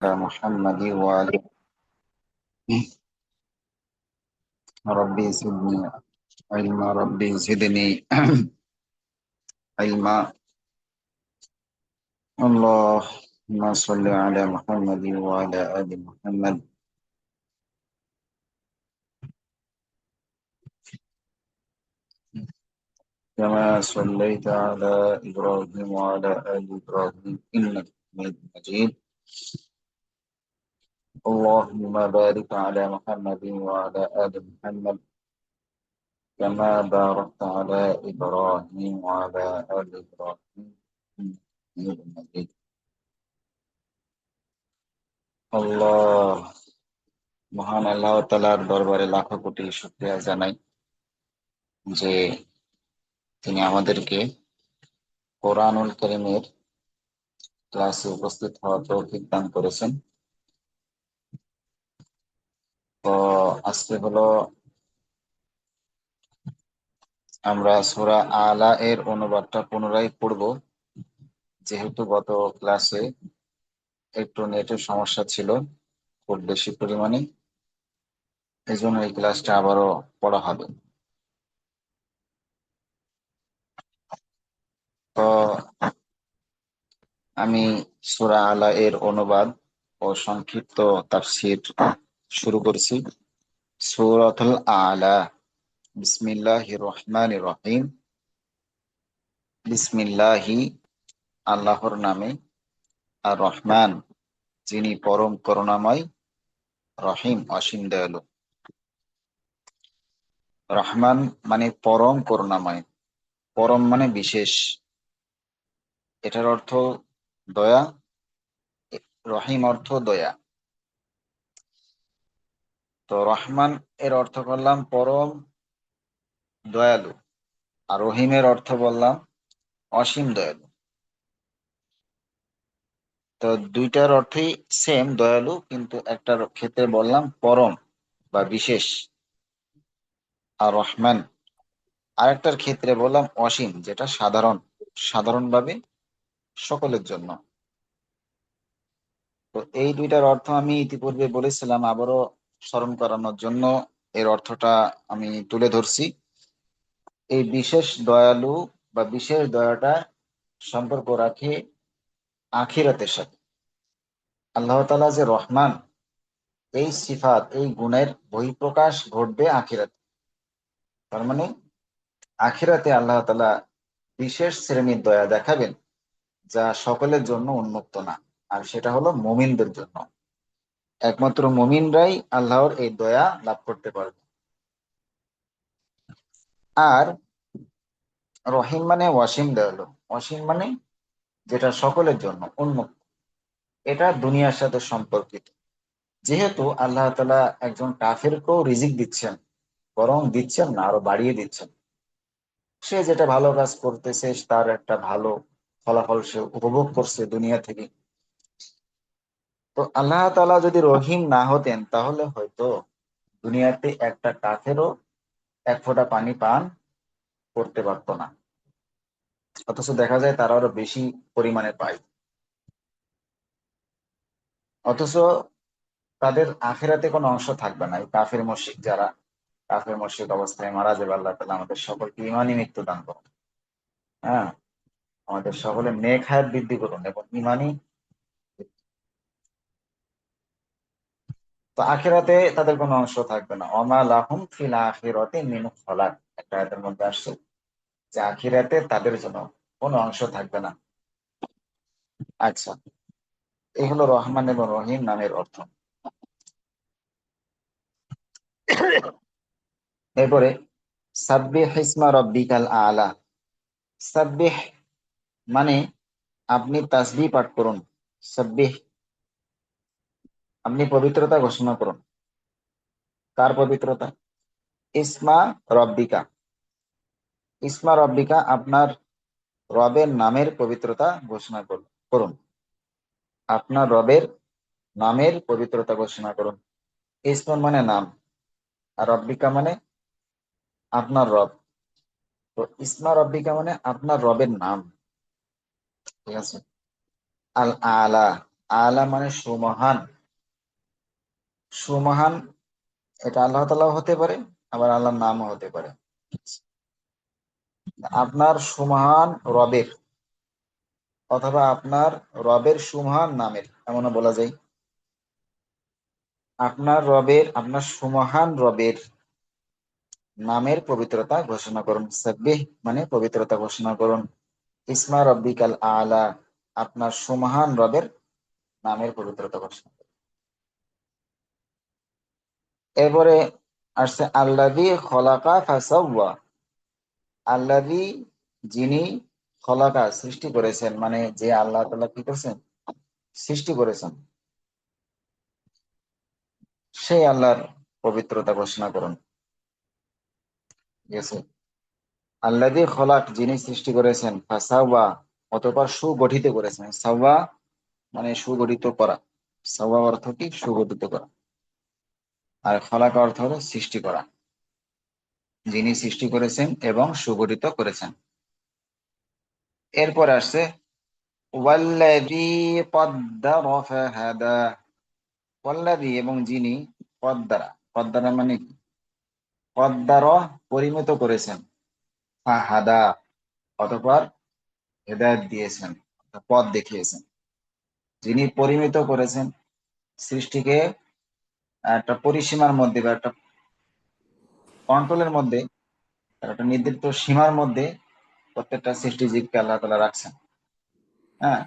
محمد وعلى ربي زدني علما ربي زدني علما اللهم صل على محمد وعلى آل محمد كما صليت على إبراهيم وعلى آل إبراهيم إنك حميد مجيد اللهم بارك على محمد وعلى آل محمد كما باركت على إبراهيم وعلى آل إبراهيم إنك حميد مجيد আল্লাহ মহান আল্লাহ তাআলার দরবারে লাখো কোটি শুকরিয়া জানাই যে তিনি আমাদেরকে কোরআনুল কারীমের ক্লাসে উপস্থিত হওয়ার তৌফিক দান করেছেন। তো আজকে হলো আমরা সূরা আলা এর অনুবাদটা পুনরায় পড়ব, যেহেতু গত ক্লাসে একটু নেটের সমস্যা ছিল খুব বেশি পরিমাণে, এই জন্য এই ক্লাসটা আবারও পড়া হবে। তো আমি সূরা আলা এর অনুবাদ ও সংক্ষিপ্ত তাফসীর শুরু করছি। সূরাতুল আলা। বিসমিল্লাহির রহমানির রহিম। বিসমিল্লাহি আল্লাহর নামে, আর রহমান যিনি পরম করুণাময়, রহিম অসীম দয়ালু। রহমান মানে পরম করুণাময়, পরম মানে বিশেষ, এটার অর্থ দয়া, রহিম অর্থ দয়া। তো রহমান এর অর্থ করলাম পরম দয়ালু, আর রহিমের অর্থ বললাম অসীম দয়ালু। তো দুইটার অর্থই সেম, দয়ালু, কিন্তু একটার ক্ষেত্রে বললাম পরম বা বিশেষ, আর রহমান আরেকটার ক্ষেত্রে বললাম অসীম, যেটা সাধারণ, সাধারণভাবে সকলের জন্য। তো এই দুইটার অর্থ আমি ইতিপূর্বে বলেছিলাম, আবারও স্মরণ করানোর জন্য এর অর্থটা আমি তুলে ধরছি। এই বিশেষ দয়ালু বা বিশেষ দয়াটা সম্পর্ক রাখে আখিরাতের সাথে। আল্লাহ তাআলা যে রহমান, এই সিফাত, এই গুণের বহিঃপ্রকাশ ঘটবে আখিরাতে। তার মানে আখিরাতে আল্লাহ তাআলা বিশেষ শ্রেণীর দয়া দেখাবেন, যা সকলের জন্য উন্মুক্ত না, আর সেটা হলো মুমিনদের জন্য। একমাত্র মুমিনরাই আল্লাহর এই দয়া লাভ করতে পারবে। আর রহিম মানে ওয়াসিম দয়ালু, অসীম মানে যেটা সকলের জন্য উন্মুক্ত, এটা দুনিয়ার সাথে সম্পর্কিত। যেহেতু আল্লাহ তাআলা একজন কাফেরকেও রিজিক দিচ্ছেন, বরং দিচ্ছেন না, আরো বাড়িয়ে দিচ্ছেন। সে যেটা ভালো কাজ করতেছে তার একটা ভালো ফলাফল সে উপভোগ করছে দুনিয়া থেকে। তো আল্লাহ তাআলা যদি রহিম না হতেন, তাহলে হয়তো দুনিয়াতে একটা কাফেরও এক ফোঁটা পানি পান করতে পারতো না, অথচ দেখা যায় তারা আরো বেশি পরিমাণে পায়। অথচ তাদের আখেরাতে কোনো অংশ থাকবে না। এই কাফের মুশরিক যারা কাফের মুশরিক অবস্থায় মারা যাবে, আল্লাহ তাআলা আমাদের সকলকে ইমানি মৃত্যু দান করুন। হ্যাঁ, আমাদের সকলের নেক হায়াত বৃদ্ধি করুন এবং ইমানি। তো আখেরাতে তাদের কোনো অংশ থাকবে না। ওমা লাহুম ফিল আখিরাতি মিন খালাক, একটা আয়াতের মধ্যে আসছে যে আখিরাতে তাদের জন্য কোনো অংশ থাকবে না। আচ্ছা, এই হলো রহমান এবং রহিম নামের অর্থ। এরপরে সাব্বিহ ইসমা রাব্বিকাল আলা। সাব্বিহ মানে আপনি তাসবিহ পাঠ করুন। সাব্বিহ, আপনি পবিত্রতা ঘোষণা করুন। কার পবিত্রতা? ইসমা রব্বিকা। ইসমা রব্বিকা, আপনার রবের নামের পবিত্রতা ঘোষণা করুন করুন। আপনার রবের নামের পবিত্রতা ঘোষণা করুন। ইসমা মানে নাম, আর রব্বিকা মানে আপনার রব। তো ইসমা রব্বিকা মানে আপনার রবের নাম। ঠিক আছে। আল আলা, আলা মানে সুমহান। সুমহান এটা আল্লাহ তাআলা হতে পারে, আবার আল্লাহর নামও হতে পারে। আপনার সুমহান রবের, অথবা আপনার রবের সুমহান নামের, এমনও বলা যায়। আপনার সুমহান রবের নামের পবিত্রতা ঘোষণা করুন। সাব্বিহ মানে পবিত্রতা ঘোষণা করুন। ইসমা রব্বিকাল আলা, আপনার সুমহান রবের নামের পবিত্রতা ঘোষণা করুন। এরপরে আসছে আল্লাযী খলাকা ফাসাওয়া। আল্লাযী, যিনি, খলাকা সৃষ্টি করেছেন, মানে যে আল্লাহ তাআলা কি করেছেন, সৃষ্টি করেছেন, সেই আল্লাহর পবিত্রতা ঘোষণা করুন। ঠিক আছে। আল্লাযী খলাক, যিনি সৃষ্টি করেছেন, ফাসাওয়া অতঃপর সুগঠিত করেছেন। সাওয়া মানে সুগঠিত করা। সাওয়া অর্থ কি, সুগঠিত করা। আর খলাকা অর্থ হলো সৃষ্টি করা। যিনি সৃষ্টি করেছেন এবং সুগঠিত করেছেন। এরপর আসছে ওয়াল্লাযী কদ্দারা ফাহাদা। ওয়াল্লাযী এবং যিনি, কদ্দারা, কদ্দারা মানে কি, কদ্দারা পরিমিত করেছেন, ফাহাদা অতঃপর হেদায়েত দিয়েছেন, পথ দেখিয়েছেন। যিনি পরিমিত করেছেন সৃষ্টিকে একটা পরিসীমার মধ্যে বা একটা কন্ট্রোলের মধ্যে, একটা নির্দিষ্ট সীমার মধ্যে প্রত্যেকটা সৃষ্টিজীবকে আল্লাহ তাআলা রাখছেন। হ্যাঁ,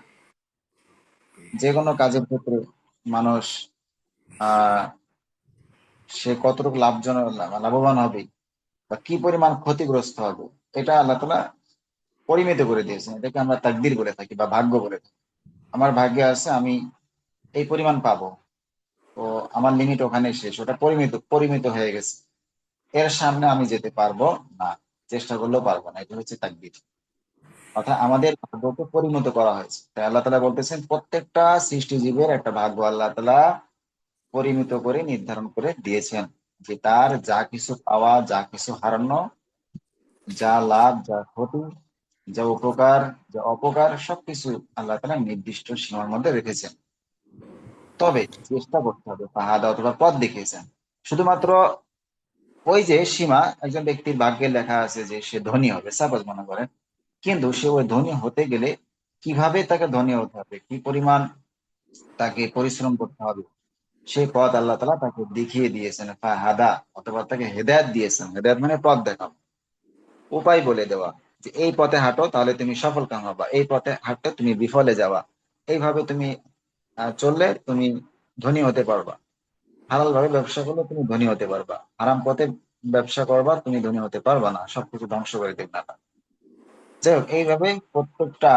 যে কোনো কাজের ক্ষেত্রে মানুষ আহ সে কতটুকু লাভবান হবে বা কি পরিমাণ ক্ষতিগ্রস্ত হবে, এটা আল্লাহ তাআলা পরিমিত করে দিয়েছেন। এটাকে আমরা তাকদীর বলে থাকি বা ভাগ্য বলে থাকি। আমার ভাগ্যে আছে আমি এই পরিমাণ পাবো, তো আমার লিমিট ওখানে শেষ, ওটা পরিমিত পরিমিত হয়ে গেছে, এর সামনে আমি যেতে পারবো না, চেষ্টা করলেও পারবো না। এটা হচ্ছে তাকদীর, অর্থাৎ আমাদের ভাগ্যকে পরিণত করা হয়েছে। তাই আল্লাহ তাআলা বলতেছেন প্রত্যেকটা সৃষ্টিজীবের একটা ভাগ্য আল্লাহ তাআলা পরিমিত করে নির্ধারণ করে দিয়েছেন, যে তার যা কিছু পাওয়া, যা কিছু হারানো, যা লাভ, যা ক্ষতি, যা উপকার, যা অপকার, সবকিছু আল্লাহ তাআলা নির্দিষ্ট সীমার মধ্যে রেখেছেন। তবে চেষ্টা করতে হবে, ফাহাদা অথবা পথ দেখিয়েছেন। শুধুমাত্র ওই যে সীমা, একজন ব্যক্তির ভাগ্যে লেখা আছে যে সে ধনী হবে, সাপোজ মনে করেন, কিন্তু সে ওই ধনী হতে গেলে কিভাবে তাকে ধনী হতে হবে, কি পরিমাণ তাকে পরিশ্রম করতে হবে, সেই পথ আল্লাহ তাআলা তাকে দেখিয়ে দিয়েছেন। ফাহাদা অথবা তাকে হেদায়েত দিয়েছেন। হেদায়েত মানে পথ দেখাও, উপায় বলে দেওয়া, যে এই পথে হাঁটো তাহলে তুমি সফল কাম হবা, এই পথে হাঁটতে তুমি বিফলে যাওয়া, এইভাবে তুমি চললে তুমি ধনী হতে পারবা, হালাল ভাবে ব্যবসা করলে তুমি ধনী হতে পারবা, হারাম পথে ব্যবসা করবা তুমি ধনী হতে পারবা না, সবকিছু ধ্বংস করে দেবে না। যাই হোক, এইভাবে প্রত্যেকটা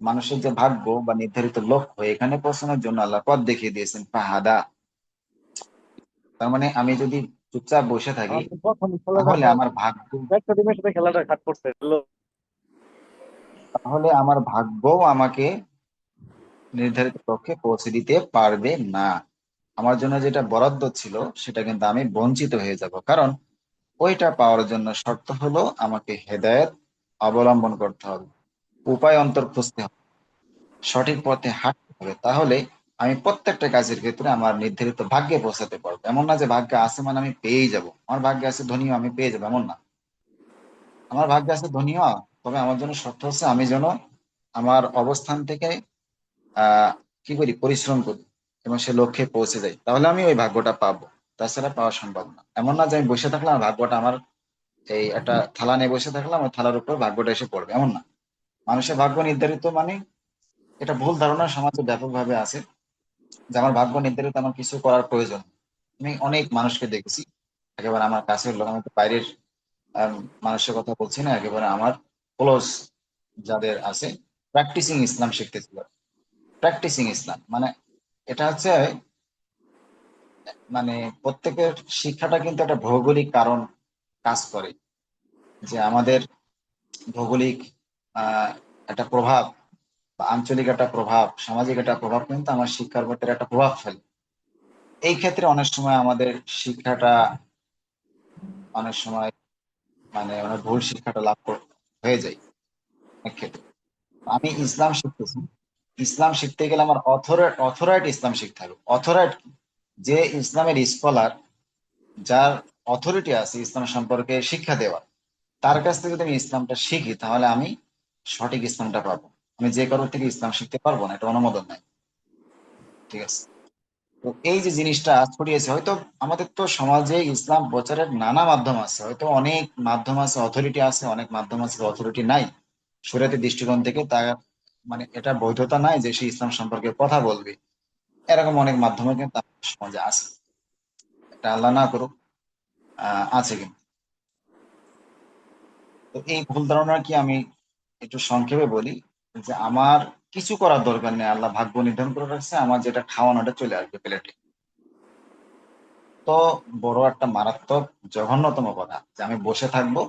মানুষের যে ভাগ্য বা নির্ধারিত লক্ষ্য, এখানে পৌঁছানোর জন্য আল্লাহ পথ দেখিয়ে দিয়েছেন ফাহাদা। তার মানে আমি যদি চুপচাপ বসে থাকি, আমাদের প্রথম তাহলে খেলাটা আমার ভাগ্য, একটা টিমের সাথে খেলাটা খাট করছে আমাকে নির্ধারিত লক্ষ্যে পৌঁছে দিতে পারবে না। আমার জন্য যেটা বরাদ্দ ছিল সেটা কিন্তু আমি বঞ্চিত হয়ে যাব, কারণ ওইটা পাওয়ার জন্য শর্ত হলো আমাকে হেদায়েত অবলম্বন করতে হবে, উপায় অন্তর খুঁজতে হবে, সঠিক পথে হাঁটতে হবে। তাহলে আমি প্রত্যেকটা কাজের ক্ষেত্রে আমার নির্ধারিত ভাগ্যে পৌঁছাতে পারবো। এমন না যে ভাগ্যে আছে মানে আমি পেয়েই যাব, আমার ভাগ্যে আছে ধনীও আমি পেয়ে যাবো, এমন না। আমার ভাগ্যে আছে ধনীও, তবে আমার জন্য শর্ত হচ্ছে আমি যেন আমার অবস্থান থেকে আহ কি করি, পরিশ্রম করি এবং সে লক্ষ্যে পৌঁছে যাই, তাহলে আমি ওই ভাগ্যটা পাবো। তাছাড়া পাওয়া সম্ভব না। এমন না যে আমি বসে থাকলাম আর ভাগ্যটা আমার, এই একটা থালা নিয়ে বসে থাকলাম ওই থালার উপর ভাগ্যটা এসে পড়বে, এমন না। মানুষের ভাগ্য নির্ধারিত মানে, এটা ভুল ধারণা সমাজে ব্যাপকভাবে আছে যে আমার ভাগ্য নির্ধারিত, আমার কিছু করার প্রয়োজন নেই। আমি অনেক মানুষকে দেখেছি, একেবারে আমার কাছের লোক, আমি তো বাইরের আম, মানুষের কথা বলছি না, একেবারে আমার ক্লোজ যাদের আছে, প্র্যাকটিসিং ইসলাম শিখতেছিল। প্র্যাকটিসিং ইসলাম মানে এটা হচ্ছে, মানে প্রত্যেকের শিক্ষাটা কিন্তু একটা ভৌগোলিক কারণ কাজ করে, যে আমাদের ভৌগোলিক আহ একটা প্রভাব বা আঞ্চলিক একটা প্রভাব, সামাজিক একটা প্রভাব কিন্তু আমার শিক্ষার ক্ষেত্রে একটা প্রভাব ফেলে। এই ক্ষেত্রে অনেক সময় আমাদের শিক্ষাটা অনেক সময় মানে অনেক ভুল শিক্ষাটা হয়ে যায় অনেক ক্ষেত্রে। আমি ইসলাম শিখতেছি, ইসলাম শিখতে গেলে আমার অথরাইট ইসলাম শিখতে হবে। অথরাইট যে ইসলামের স্কলার, যার অথরিটি আছে ইসলাম সম্পর্কে শিক্ষা দেওয়া, তার কাছ থেকে যদি আমি ইসলামটা শিখি তাহলে আমি সঠিক ইসলামটা পাবো। আমি যে কারোর থেকে ইসলাম শিখতে পারবো না, এটা অনুমোদন নাই। ঠিক আছে। তো এই যে জিনিসটা ছড়িয়েছে, হয়তো আমাদের তো সমাজে ইসলাম প্রচারের নানা মাধ্যম আছে, হয়তো অনেক মাধ্যম আছে, অথরিটি আছে, অনেক মাধ্যম আছে অথরিটি নাই। শরীয়তের দৃষ্টিকোণ থেকে তার মানে এটা বৈধতা নাই যে সে ইসলাম সম্পর্কে কথা বলবে। এরকম অনেক মাধ্যমে কিন্তু আমাদের সমাজে আছে, এটা আল্লাহ না করুক, আছে কিন্তু। তো এই ভুল ধারণা কি আমি একটু সংক্ষেপে বলি যে আমার কিছু করার দরকার নেই, আল্লাহ ভাগ্য নির্ধারণ করে রাখছে, আমার যেটা খাওয়ানোটা চলে আসবে প্লেটে। তো বড় একটা মারাত্মক জঘন্যতম কথা যে আমি বসে থাকবো,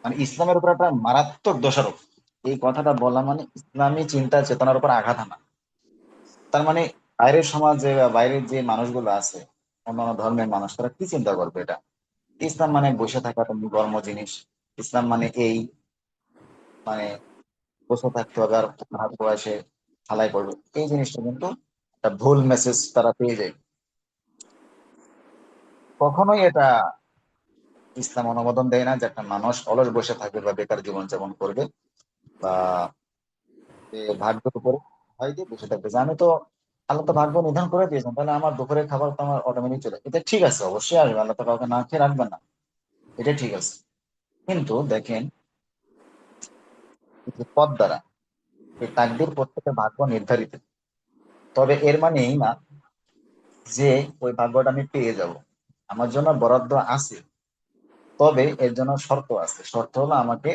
মানে ইসলামের উপর একটা মারাত্মক দোষারোপ। এই কথাটা বলা মানে ইসলামী চিন্তা চেতনার উপর আঘাত আনা। তার মানে বাইরের সমাজে বা বাইরের যে মানুষগুলো আছে, অন্যান্য ধর্মের মানুষ, তারা কি চিন্তা করবে এটা? ইসলাম মানে বসে থাকা তো কর্ম জিনিস। ইসলাম মানে এই মানে বসে থাকতে হবে আর হাত বয়সে ঢালাই করবে, এই জিনিসটা কিন্তু একটা ভুল মেসেজ তারা পেয়ে যায়। কখনোই এটা ইসলাম অনুমোদন দেয় না যে একটা মানুষ অলস বসে থাকবে বা বেকার জীবন যাপন করবে, বা যে ভাগ্যের উপরে ভয় দিয়ে বসে থাকবে যে আমি তো, আল্লাহ তো ভাগ্য নির্ধারণ করে দিয়েছেন, তাহলে আমার দুপুরের খাবার তো আমার অটোমেটিক চলে, এটা ঠিক আছে, অবশ্যই আসবে, আল্লাহ তো কাউকে না খেয়ে রাখবেন না, এটা ঠিক আছে। কিন্তু দেখেন, এই যে পথ দ্বারা এই তাকদীর প্রত্যেকের ভাগ্য নির্ধারিত, তবে এর মানে এই না যে ওই ভাগ্যটা আমি পেয়ে যাব। আমার জন্য বরাদ্দ আছে, তবে এর জন্য শর্ত আছে। শর্ত হলো আমাকে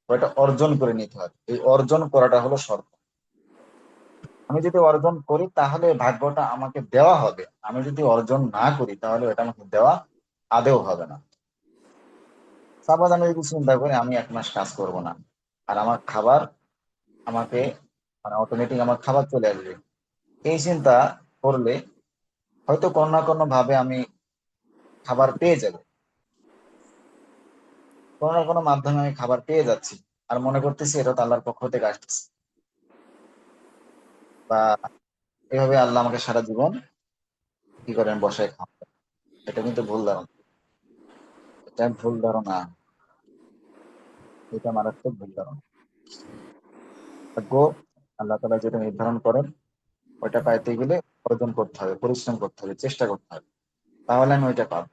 ওটা অর্জন করে নিতে হবে, এই অর্জন করাটা হলো শর্ত। আমি যদি অর্জন করি তাহলে ভাগ্যটা আমাকে দেওয়া হবে, আমি যদি অর্জন না করি তাহলে এটা আমাকে দেওয়া আদেও হবে না। সাপোজ আমি যদি চিন্তা করি আমি 1 মাস কাজ করব না, আর আমার খাবার আমাকে মানে অটোমেটিক আমার খাবার চলে আসবে, এই চিন্তা করলে হয়তো কোনো না কোনো ভাবে আমি খাবার পেয়ে যাব, কোনো না কোনো মাধ্যমে আমি খাবার পেয়ে যাচ্ছি, আর মনে করতেছি এটা তো আল্লাহর পক্ষ থেকে আসতেছে, বা এভাবে আল্লাহ আমাকে সারা জীবন কি করেন, বসায় খাওয়া। এটা কিন্তু ভুল ধারণা, এটা ভুল ধারণা, এটা মারাত্মক ভুল ধারণা। ভাগ্য আল্লাহ তাআলা যেটা নির্ধারণ করেন ওইটা পাইতে গেলে অর্জন করতে হবে, পরিশ্রম করতে হবে, চেষ্টা করতে হবে, তাহলে আমি ওইটা পাবো।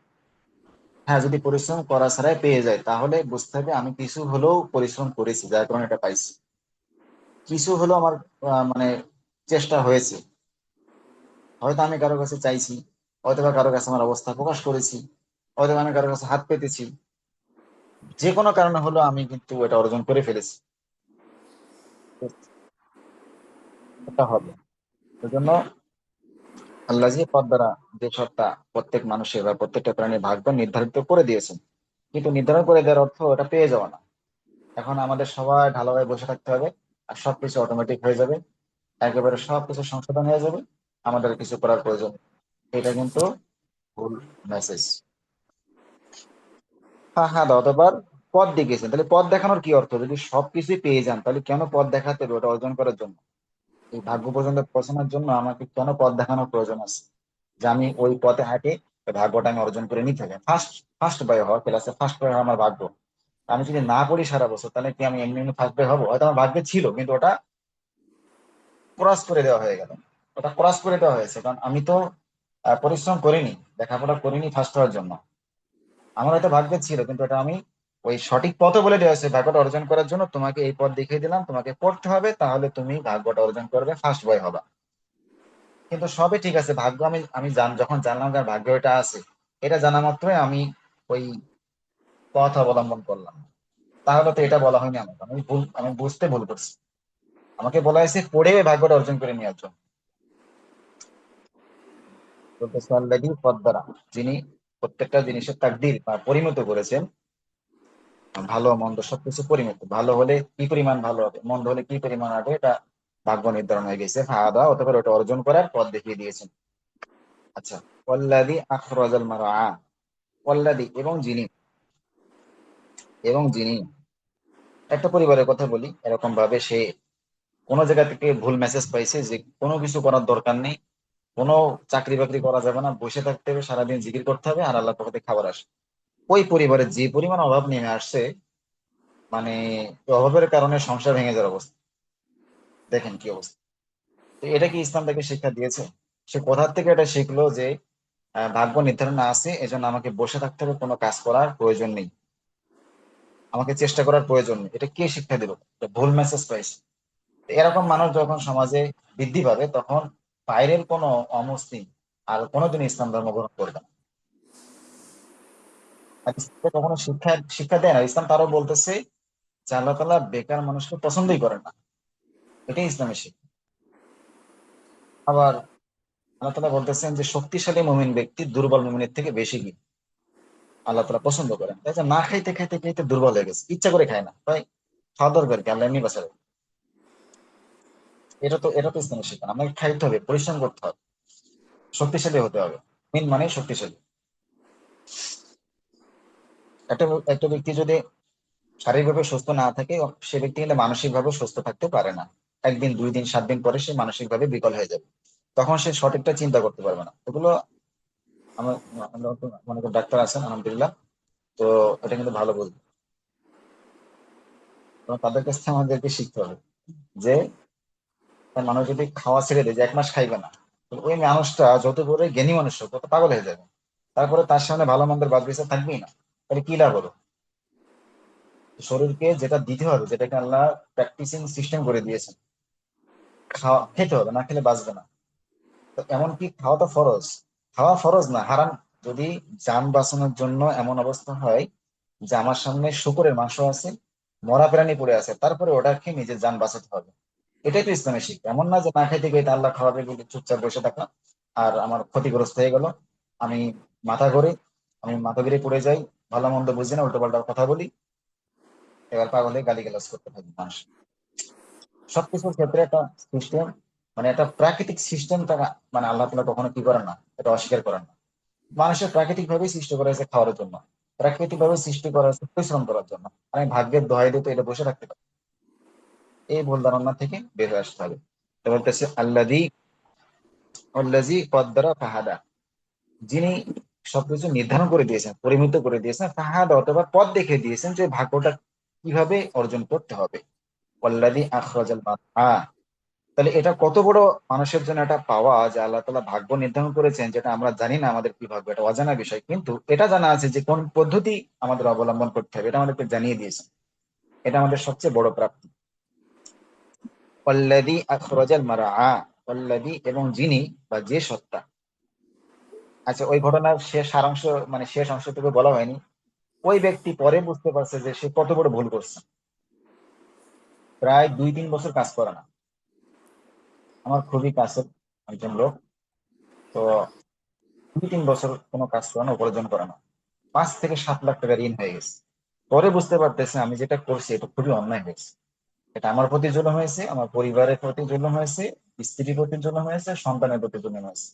হ্যাঁ, যদি পরিশ্রম করা ছাড়াই পেয়ে যায় তাহলে বুঝতে হবে আমি কিছু হলেও পরিশ্রম করেছি, যার কারণে এটা পাইছি। কিছু হলেও আমার মানে চেষ্টা হয়েছে, হয়তো আমি কারো কাছে চাইছি, হয়তো বা কারো কাছে আমার অবস্থা প্রকাশ করেছি, হয়তো বা আমি কারো কাছে হাত পেতেছি, যে কোনো কারণে হলো আমি কিন্তু এটা অর্জন করে ফেলেছি। এটা হবে। এজন্য আল্লাহ যে পথ দ্বারা, যে সত্তা প্রত্যেক মানুষের বা প্রত্যেকটা প্রাণীর ভাগ্য নির্ধারিত করে দিয়েছেন, কিন্তু নির্ধারণ করে দেওয়ার অর্থ ওটা পেয়ে যাওয়া না। এখন আমাদের সবাই ঢালাভাবে বসে থাকতে হবে আর সবকিছু অটোমেটিক হয়ে যাবে, একেবারে সবকিছু সংশোধন হয়ে যাবে, আমাদের কিছু করার প্রয়োজন নেই। এটা কিন্তু ভুল মেসেজ। হ্যাঁ হ্যাঁ, অতবার পথ দেখিয়েছেন, তাহলে পথ দেখানোর কি অর্থ? যদি সবকিছুই পেয়ে যান তাহলে কেন পথ দেখাতে হবে ওটা অর্জন করার জন্য? এই ভাগ্য পর্যন্ত পৌঁছানোর জন্য আমাকে কেন পথ দেখানোর প্রয়োজন আছে যে আমি ওই পথে হাঁটে ওই ভাগ্যটা আমি অর্জন করে নিতে হবে? ফার্স্ট ফার্স্ট বয় হওয়া, ক্লাসে ফার্স্ট বয় হওয়া আমার ভাগ্য। আমি যদি না পড়ি সারা বছর তাহলে কি আমি এমনি এমনি ফার্স্ট বয় হবো? হয়তো আমার ভাগ্যে ছিল কিন্তু ওটা ক্রস করে দেওয়া হয়ে গেল, ওটা ক্রস করে দেওয়া হয়েছে, কারণ আমি তো পরিশ্রম করিনি, লেখাপড়া করিনি ফার্স্ট হওয়ার জন্য। আমার হয়তো ভাগ্যে ছিল কিন্তু এটা আমি ওই সঠিক পথে বলে দেওয়া হয়েছে, ভাগ্যটা অর্জন করার জন্য তোমাকে এই পথ দেখিয়ে দিলাম, তোমাকে পড়তে হবে তাহলে তুমি ভাগ্যটা অর্জন করবে, ফার্স্ট বয় হবা। কিন্তু সবই ঠিক আছে, ভাগ্য আমি আমি যখন জানলাম যে আমার ভাগ্য এটা আছে, এটা জানা মাত্রই আমি ওই পথ অবলম্বন করলাম, তাহলে তো এটা বলা হয়নি আমাকে, আমি বুঝতে ভুল করছি। আমাকে বলা হয়েছে পড়ে ওই ভাগ্যটা অর্জন করে নেওয়ার জন্য। বলতেছে আল্লাহই পথ দ্বারা, যিনি প্রত্যেকটা জিনিসের তাকদীর বা পরিণত করেছেন, ভালো মন্দ সবকিছু পরিণত, ভালো হলে কি পরিমাণ ভালো হবে, মন্দ হলে কি পরিমাণ হবে, এটা ভাগ্য নির্ধারণ হয়ে গেছে, খাওয়া দাওয়া অথবা ওটা অর্জন করার পথ দেখিয়ে দিয়েছেন। আচ্ছা, ওয়াল্লাযী আখরাজাল মারআ, ওয়াল্লাযী এবং যিনি একটা পরিবারের কথা বলি, এরকম ভাবে সে কোনো জায়গা থেকে ভুল মেসেজ পাইছে যে কোনো কিছু করার দরকার নেই, কোনো চাকরি বাকরি করা যাবে না, বসে থাকতে হবে, সারাদিন জিকির করতে হবে, আর আল্লাহর পক্ষ থেকে খাবার আসে। ওই পরিবারে যে পরিমাণ অভাব নেমে আসছে, মানে এই অভাবের কারণে সংসার ভেঙে যাওয়ার অবস্থা, দেখেন কি অবস্থা। তো এটা কি ইসলাম তাকে শিক্ষা দিয়েছে? সে কোথার থেকে এটা শিখলো যে ভাগ্য নির্ধারণ আছে, এজন্য আমাকে বসে থাকতে হবে, কোনো কাজ করার প্রয়োজন নেই, আমাকে চেষ্টা করার প্রয়োজন নেই? এটা কে শিক্ষা দিল? এটা ভুল মেসেজ পাইছে। তো এরকম মানুষ যখন সমাজে বৃদ্ধি পাবে, তখন বাইরের কোনো অমুসলিম আর কোনোদিন ইসলাম ধর্ম গ্রহণ করবে না। আর ইসলামকে কখনো শিক্ষা শিক্ষা দেয় না। ইসলাম তারও বলতেছে যে আল্লাহ তাআলা বেকার মানুষকে পছন্দই করেন না, এটাই ইসলামের শিক্ষা। আবার আল্লাহ তাআলা বলতেছেন যে শক্তিশালী মুমিন ব্যক্তি দুর্বল মুমিনের থেকে বেশি কি আল্লাহ তাআলা পছন্দ করেন। তাই যে না খাইতে খাইতে খাইতে দুর্বল হয়ে গেছে, ইচ্ছা করে খায় না ভাই, খাওয়া দরকার কি, আল্লাহ এমনি বাঁচাবে। এটা তো ইসলামের শিক্ষা না। আমাকে খাইতে হবে, পরিশ্রম করতে হবে, শক্তিশালী হতে হবে। মুমিন মানে শক্তিশালী। একটা একটা ব্যক্তি যদি শারীরিকভাবে সুস্থ না থাকে, সে ব্যক্তি কিন্তু মানসিকভাবে সুস্থ থাকতে পারে না। একদিন, 2 দিন, 7 দিন পরে সে মানসিকভাবে বিকল হয়ে যাবে। তখন সে সঠিকটা চিন্তা করতে পারবে না। এগুলো আমার আমরা তো মনে করি ডাক্তার আছেন আলহামদুলিল্লাহ, তো এটা কিন্তু ভালো বলবো। তো তাদের কাছ থেকে আমাদেরকে শিখতে হবে যে একটা মানুষ যদি খাওয়া ছেড়ে দেয়, যে 1 মাস খাইবে না, তো ওই মানুষটা যত বড় জ্ঞানী মানুষ হোক, তত পাগল হয়ে যাবে। তারপরে তার সামনে ভালো মন্দের বাদ বিচার থাকবেই না। তাহলে কি লাভ হলো? শরীরকে যেটা দিতে হবে, যেটাকে আল্লাহ প্র্যাকটিসিং সিস্টেম করে দিয়েছেন, খাওয়া খেতে হবে, না খেলে বাঁচবে না। তো এমনকি খাওয়া তো ফরজ, খাওয়া ফরজ না, হারাম। যদি যান বাঁচানোর জন্য এমন অবস্থা হয় যে আমার সামনে শুকরের মাংস আছে, মরা প্রাণী পড়ে আছে, তারপরে ওটা খেয়ে নিজের যান বাঁচাতে হবে। এটাই তো ইসলামের শিক্ষা। এমন না যে না খাইতে গিয়ে আল্লাহ খাওয়াবে বলে চুপচাপ বসে থাকলাম, আর আমার ক্ষতিগ্রস্ত হয়ে গেল, আমি মাথা ঘুরে, আমি মাথা ঘুরে পড়ে যাই, ভালো মন্দ বুঝি না, উল্টো পাল্টা কথা বলি, এবার পাগল হয়ে গালিগালাজ করতে থাকি মানুষ। সবকিছুর ক্ষেত্রে একটা সিস্টেম, মানে একটা প্রাকৃতিক সিস্টেমটা, মানে আল্লাহ তাআলা কখনো কি করেন না, এটা অস্বীকার করেন না। মানুষের প্রাকৃতিক ভাবেই সৃষ্টি করা হয়েছে খাওয়ার জন্য, প্রাকৃতিক ভাবে সৃষ্টি করা হয়েছে পরিশ্রম করার জন্য। আমি ভাগ্যের দোহাই দিতে এটা বসে রাখতে পারি? এই ভুল ধারণা থেকে বের হয়ে আসতে হবে। তো বলতেছে আল্লাযী কদ্দারা ফাহাদা, যিনি সবকিছু নির্ধারণ করে দিয়েছেন, পরিমিত করে দিয়েছেন, ফাহাদা অথবা পথ দেখে দিয়েছেন যে ভাগ্যটা কিভাবে অর্জন করতে হবে। ওয়াল্লাযী আখরাজাল মারআ, তাহলে এটা কত বড় মানুষের জন্য একটা পাওয়া যে আল্লাহ তাআলা ভাগ্য নির্ধারণ করেছেন, যেটা আমরা জানি না আমাদের কি ভাগ্য, এটা অজানা বিষয়, কিন্তু এটা জানা আছে যে কোন পদ্ধতি আমাদের অবলম্বন করতে হবে, এটা আমাদেরকে জানিয়ে দিয়েছেন। এটা আমাদের সবচেয়ে বড় প্রাপ্তি। ওয়াল্লাযী আখরাজাল মারআ, ওয়াল্লাযী এবং যিনি বা যে সত্তা। আচ্ছা, ওই ঘটনার শেষ সারাংশ, মানে শেষ অংশটুকু বলা হয়নি। ওই ব্যক্তি পরে বুঝতে পারছে যে সে কত বড় ভুল করছে। প্রায় 2-3 বছর কাজ করে না, আমার খুবই কাছের একজন লোক। তো 2-3 বছর কোনো কাজ করে না, উপার্জন করে না, 5 থেকে 7 লাখ টাকা ঋণ হয়ে গেছে। পরে বুঝতে পারতেছে আমি যেটা করছি এটা খুবই অন্যায় হয়েছে। এটা আমার প্রতি জুলুম হয়েছে, আমার পরিবারের প্রতি জুলুম হয়েছে, স্ত্রীর প্রতি জুলুম হয়েছে, সন্তানের প্রতি জুলুম হয়েছে।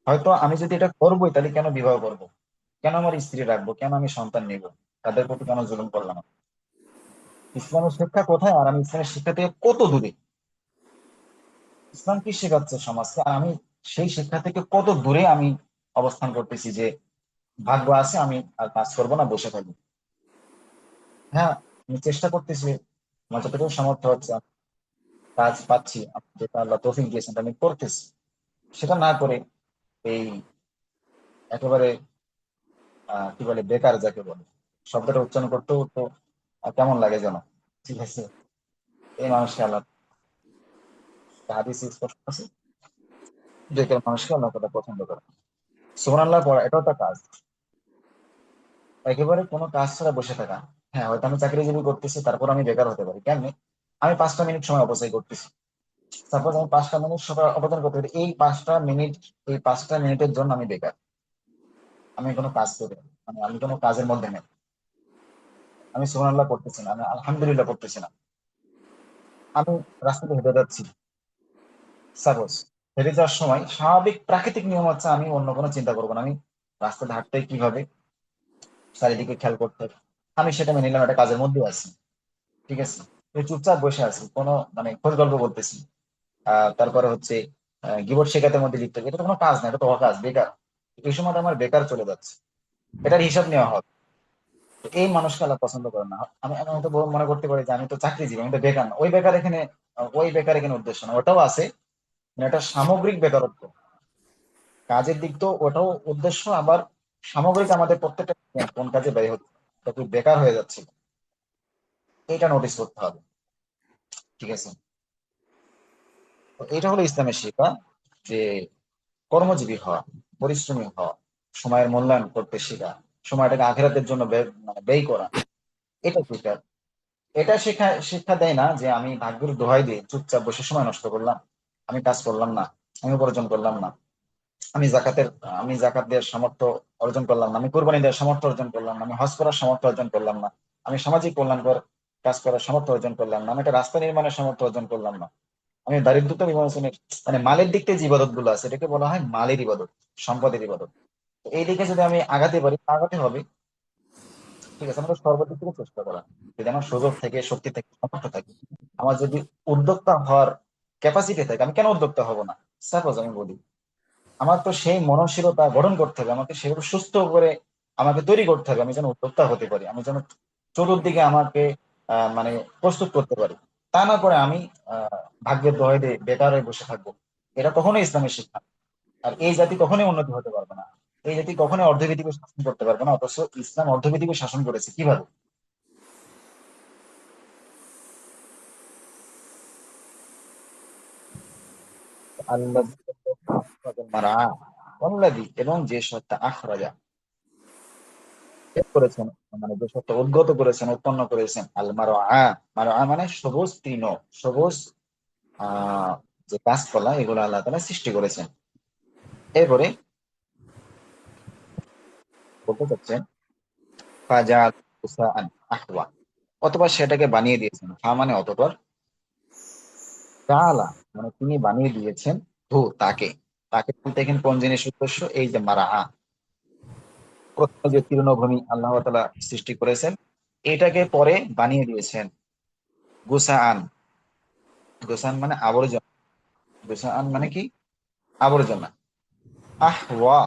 হয়তো আমি যদি এটা করবোই, তাহলে কেন বিবাহ করব, কেন আমার স্ত্রী রাখবো, কেন আমি সন্তান নিব, তাদের প্রতি কেন জুলুম করলাম? ইসলামের শিক্ষা কোথায়, আর আমি ইসলামের শিক্ষা থেকে কত দূরে? ইসলাম কি শেখাচ্ছে সমাজকে, আর আমি সেই শিক্ষা থেকে কত দূরে আমি অবস্থান করতেছি যে ভাগ্য আছে, আমি আর কাজ করবো না, বসে থাকবো। হ্যাঁ, আমি চেষ্টা করতেছি, আমার যতটুকু সামর্থ্য হচ্ছে, আমি কাজ পাচ্ছি, যেটা আল্লাহ তৌফিক দিয়েছেন তা আমি করতেছি। সেটা না করে এই একেবারে কি বলে, বেকার যাকে বলে, শব্দটা উচ্চারণ করতেও তো কেমন লাগে যেন। ঠিক আছে, এই মানুষকে আল্লাহ, হাদিসে স্পষ্ট আছে, বেকার মানুষকে আল্লাহ তাআলা পছন্দ করে। সুবহানাল্লাহ পড়া এটাও একটা কাজ, একেবারে কোনো কাজ ছাড়া বসে থাকা। হ্যাঁ, হয়তো আমি চাকরিজীবী করতেছি, তারপর আমি বেকার হতে পারি কেমনে? আমি 5টা মিনিট সময় অপচয় করতেছি। সাপোজ আমি 5টা মিনিট সময় অপচয় করতে পারি, এই 5টা মিনিটের জন্য আমি বেকার, আমি কোনো কাজ করি না, মানে আমি কোনো কাজের মধ্যে নেই, আমি সুবহানাল্লাহ পড়তেছি না, আমি আলহামদুলিল্লাহ পড়তেছি না, আমি রাস্তাতে হেঁটে যাচ্ছি। সাপোজ হেঁটে যাওয়ার সময় স্বাভাবিক প্রাকৃতিক নিয়ম হচ্ছে আমি অন্য কোনো চিন্তা করবো না, আমি রাস্তাতে হাঁটতে কিভাবে চারিদিকে খেয়াল করতে হবে, আমি সেটা মেনে নিলাম, একটা কাজের মধ্যে আছি। ঠিক আছে, এই চুপচাপ বসে আছি, কোনো মানে খোঁজ গল্প বলতেছি, তারপরে হচ্ছে গিবট শেখাতের মধ্যে লিপ্ত, এটা তো কোনো কাজ না, এটা তো অকাজ, বেকার। এই সময় আমার বেকার চলে যাচ্ছে, এটার হিসাব নেওয়া হবে। তো এই মানুষকে আল্লাহ পছন্দ করে না। আমি আমি হয়তো মনে করতে পারি যে আমি তো চাকরিজীবী, আমি তো বেকার না। ওই বেকার এখানে ওই বেকার এখানে উদ্দেশ্য না, ওটাও আছে, মানে এটা সামগ্রিক বেকারত্ব। কাজের দিক তো ওটাও উদ্দেশ্য, আবার সামগ্রিক আমাদের প্রত্যেকটা কোন কাজে ব্যয় হচ্ছে, তা তুই বেকার হয়ে যাচ্ছে, এটা নোটিস করতে হবে। ঠিক আছে, তো এটা হলো ইসলামের শিক্ষা, যে কর্মজীবী হওয়া, পরিশ্রমী হওয়া, সময়ের মূল্যায়ন করতে শেখা, সময়টাকে আখেরাতের জন্য মানে ব্যয় করা, এটা শিক্ষা। এটা শিক্ষা দেয় না যে আমি ভাগ্যের দোহাই দিয়ে চুপচাপ বসে সময় নষ্ট করলাম, আমি কাজ করলাম না, আমি উপার্জন করলাম না, আমি জাকাতের আমি জাকাত দেওয়ার সামর্থ্য অর্জন করলাম না, আমি কোরবানি দেওয়ার সামর্থ্য অর্জন করলাম না, আমি হজ করার সামর্থ্য অর্জন করলাম না, আমি সামাজিক কল্যাণকর কাজ করার সামর্থ্য অর্জন করলাম না, আমি একটা রাস্তা নির্মাণের সামর্থ্য অর্জন করলাম না, আমি দারিদ্রতা বিমোচনের, মানে মালের দিক থেকে যে ইবাদত গুলো আছে এটাকে বলা হয় মালের ইবাদত, সম্পদের ইবাদত। তো এই দিকে যদি আমি আগাতে পারি, আগাতে হবে। ঠিক আছে, আমাদের সর্বদিক থেকে চেষ্টা করা, যদি আমার সুযোগ থেকে, শক্তি থেকে, সামর্থ্য থাকে, আমার যদি উদ্যোক্তা হওয়ার ক্যাপাসিটি থাকে, আমি কেন উদ্যোক্তা হব না? সাপোজ আমি বলি, আমার তো সেই মননশীলতা গঠন করতে হবে, আমাকে সেগুলো সুস্থ করে আমাকে তৈরি করতে হবে, আমি যেন উদ্যোক্তা হতে পারি, আমি যেন চতুর্দিকে আমাকে মানে প্রস্তুত করতে পারি। তা না করে আমি ভাগ্যের দোহাই দিয়ে বেকার হয়ে বসে থাকবো, এটা কখনোই ইসলামের শিক্ষা না। আর এই জাতি কখনোই উন্নতি হতে পারবে না, এই জাতি কখনোই অর্ধপৃথিবী শাসন করতে পারবে না, অথচ ইসলাম অর্ধপৃথিবী শাসন করেছে কিভাবে? আল্লাহ এবং যে সত্তা আখরাজা বের করেছেন, মানে যে সত্তা উদ্গত করেছেন, উৎপন্ন করেছেন, আল মারআ, মারআ মানে সবুজ তৃণ, সবুজ আহ যে গাছপালা, এগুলো আল্লাহ তাআলা সৃষ্টি করেছেন। এরপরে বলতে চাচ্ছেন ফাজাল উসাআন আহওয়া, অথবা সেটাকে বানিয়ে দিয়েছেন, ফা মানে অতঃপর, জাআলা মানে তিনি বানিয়ে দিয়েছেন, তাকে, তাকে বলতে এখানে কোন জিনিস উদ্দেশ্য? এই যে মারআ, প্রথমে যে তৃণভূমি আল্লাহ তাআলা সৃষ্টি করেছেন, এটাকে পরে বানিয়ে দিয়েছেন গুসাআন। গুসাআন মানে আবর্জনা, গুসাআন মানে কি? আবর্জনা। আহওয়া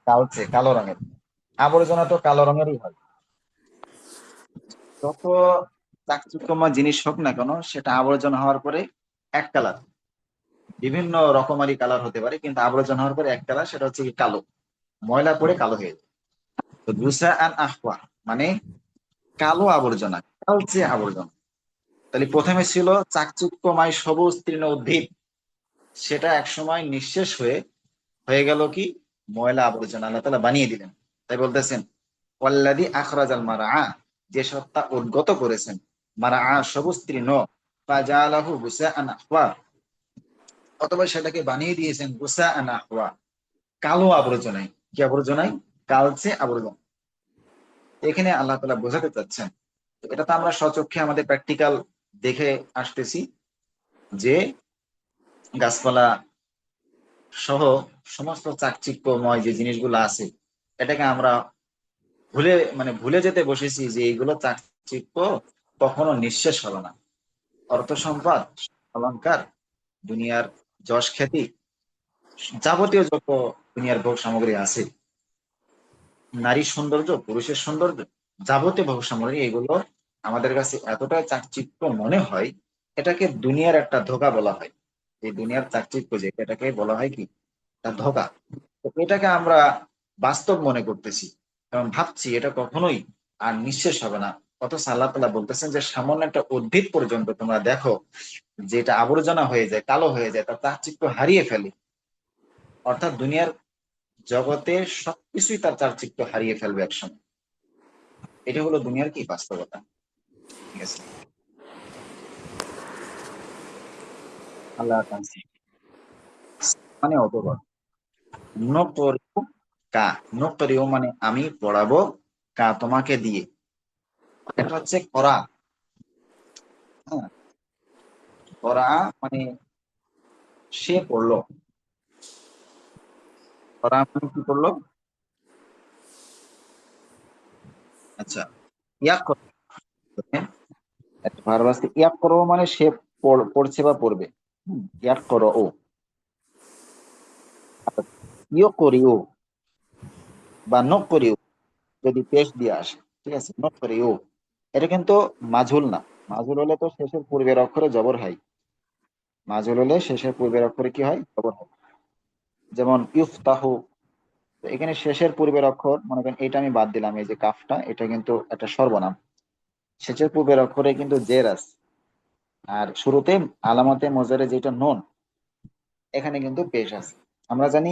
কালচে, কালো রঙের। আবর্জনা তো কালো রঙেরই হয়। যত চাকচিক্যময় জিনিস হোক না কেন, সেটা আবর্জনা হওয়ার পরে এক কালার, বিভিন্ন রকমারি কালার হতে পারে, কিন্তু আবর্জনা হওয়ার পরে এক কালার, সেটা হচ্ছে কি কালো, ময়লা পড়ে কালো হয়ে যায়। তো দুসা আন আহওয়া মানে কালো আবর্জনা, কালচে আবর্জনা। তাহলে প্রথমে ছিল চাকচিক্যময় সবুজ তৃণ উদ্ভিদ, সেটা একসময় নিঃশেষ হয়ে হয়ে গেল কি ময়লা আবর্জনা, আল্লাহ তাআলা বানিয়ে দিলেন। তাই বলতেছেন ওয়াল্লাযী আখরাজাল মারআ, যে সত্তা উদ্গত করেছেন, মারআ সবুজ তৃণ, ফাজালাহু গুসাআন আহওয়া, অথবা সেটাকে বানিয়ে দিয়েছেন গুসাআন আহওয়া, কালো আবর্জনায়। কি আবর্জনায়? কালচে আবর্জনা। এখানে আল্লাহ তাআলা বোঝাতে চাচ্ছেন, তো এটা তো আমরা স্বচক্ষে আমাদের প্র্যাকটিক্যাল দেখে আসতেছি, যে গাছপালা সহ সমস্ত চাকচিক্যময় যে জিনিসগুলো আছে, এটাকে আমরা ভুলে যেতে বসেছি যে এইগুলো চাকচিক্য কখনো নিঃশেষ হলো না। অর্থ সম্পদ, অলংকার, দুনিয়ার যশ খ্যাতি, যাবতীয় যত দুনিয়ার ভোগ সামগ্রী আছে, নারীর সৌন্দর্য, পুরুষের সৌন্দর্য, যাবতীয় ভোগ সামগ্রী, এগুলো আমাদের কাছে এতটা চাকচিক্য মনে হয়, এটাকে দুনিয়ার একটা ধোঁকা বলা হয়। এই দুনিয়ার চাকচিক্য যে, এটাকে বলা হয় কি? একটা ধোঁকা। তো এটাকে আমরা বাস্তব মনে করতেছি এবং ভাবছি এটা কখনোই আর নিঃশেষ হবে না। অথচ আল্লাহ তাআলা বলতেছেন যে সামান্য একটা উদ্ভিদ পর্যন্ত তোমরা দেখো, যেটা আবর্জনা হয়ে যায়, কালো হয়ে যায়, তার চাকচিক্য হারিয়ে ফেলে। অর্থাৎ দুনিয়ার জগতের সবকিছুই তার চাকচিক্য হারিয়ে ফেলবে একসময়। এটা হলো দুনিয়ার কি বাস্তবতা। ঠিক আছে, আল্লাহ তাআলা মানে অতবড়, নকরিউ কা, নকরিউ মানে আমি পড়াবো, কা তোমাকে দিয়ে, এটা হচ্ছে করা। হ্যাঁ, করা মানে সে পড়লো, করা মানে কি করলো? আচ্ছা, ইয়াক করবে, একটা ভার্ব আছে ইয়াক করো, মানে সে পড়ছে বা পড়বে। ইয়াক করো ও। ইয় করিও বা নক করিও, যদি পেশ দিয়ে আসে, ঠিক আছে, নক করিও, এটা কিন্তু মাঝুল না। মাঝুল হলে তো শেষের পূর্বের অক্ষরে জবর হয়। মাঝুল হলে শেষের পূর্বের অক্ষরে কি হয়? জবর হয়। যেমন ইফতাহু, তো এখানে শেষের পূর্বের অক্ষর, মনে করেন এটা আমি বাদ দিলাম, এই যে কাফটা, এটা কিন্তু একটা সর্বনাম। শেষের পূর্বের অক্ষরে কিন্তু জের আছে, আর শুরুতে আলামতে মোজারে যেটা নুন, এখানে কিন্তু পেশ আছে। আমরা জানি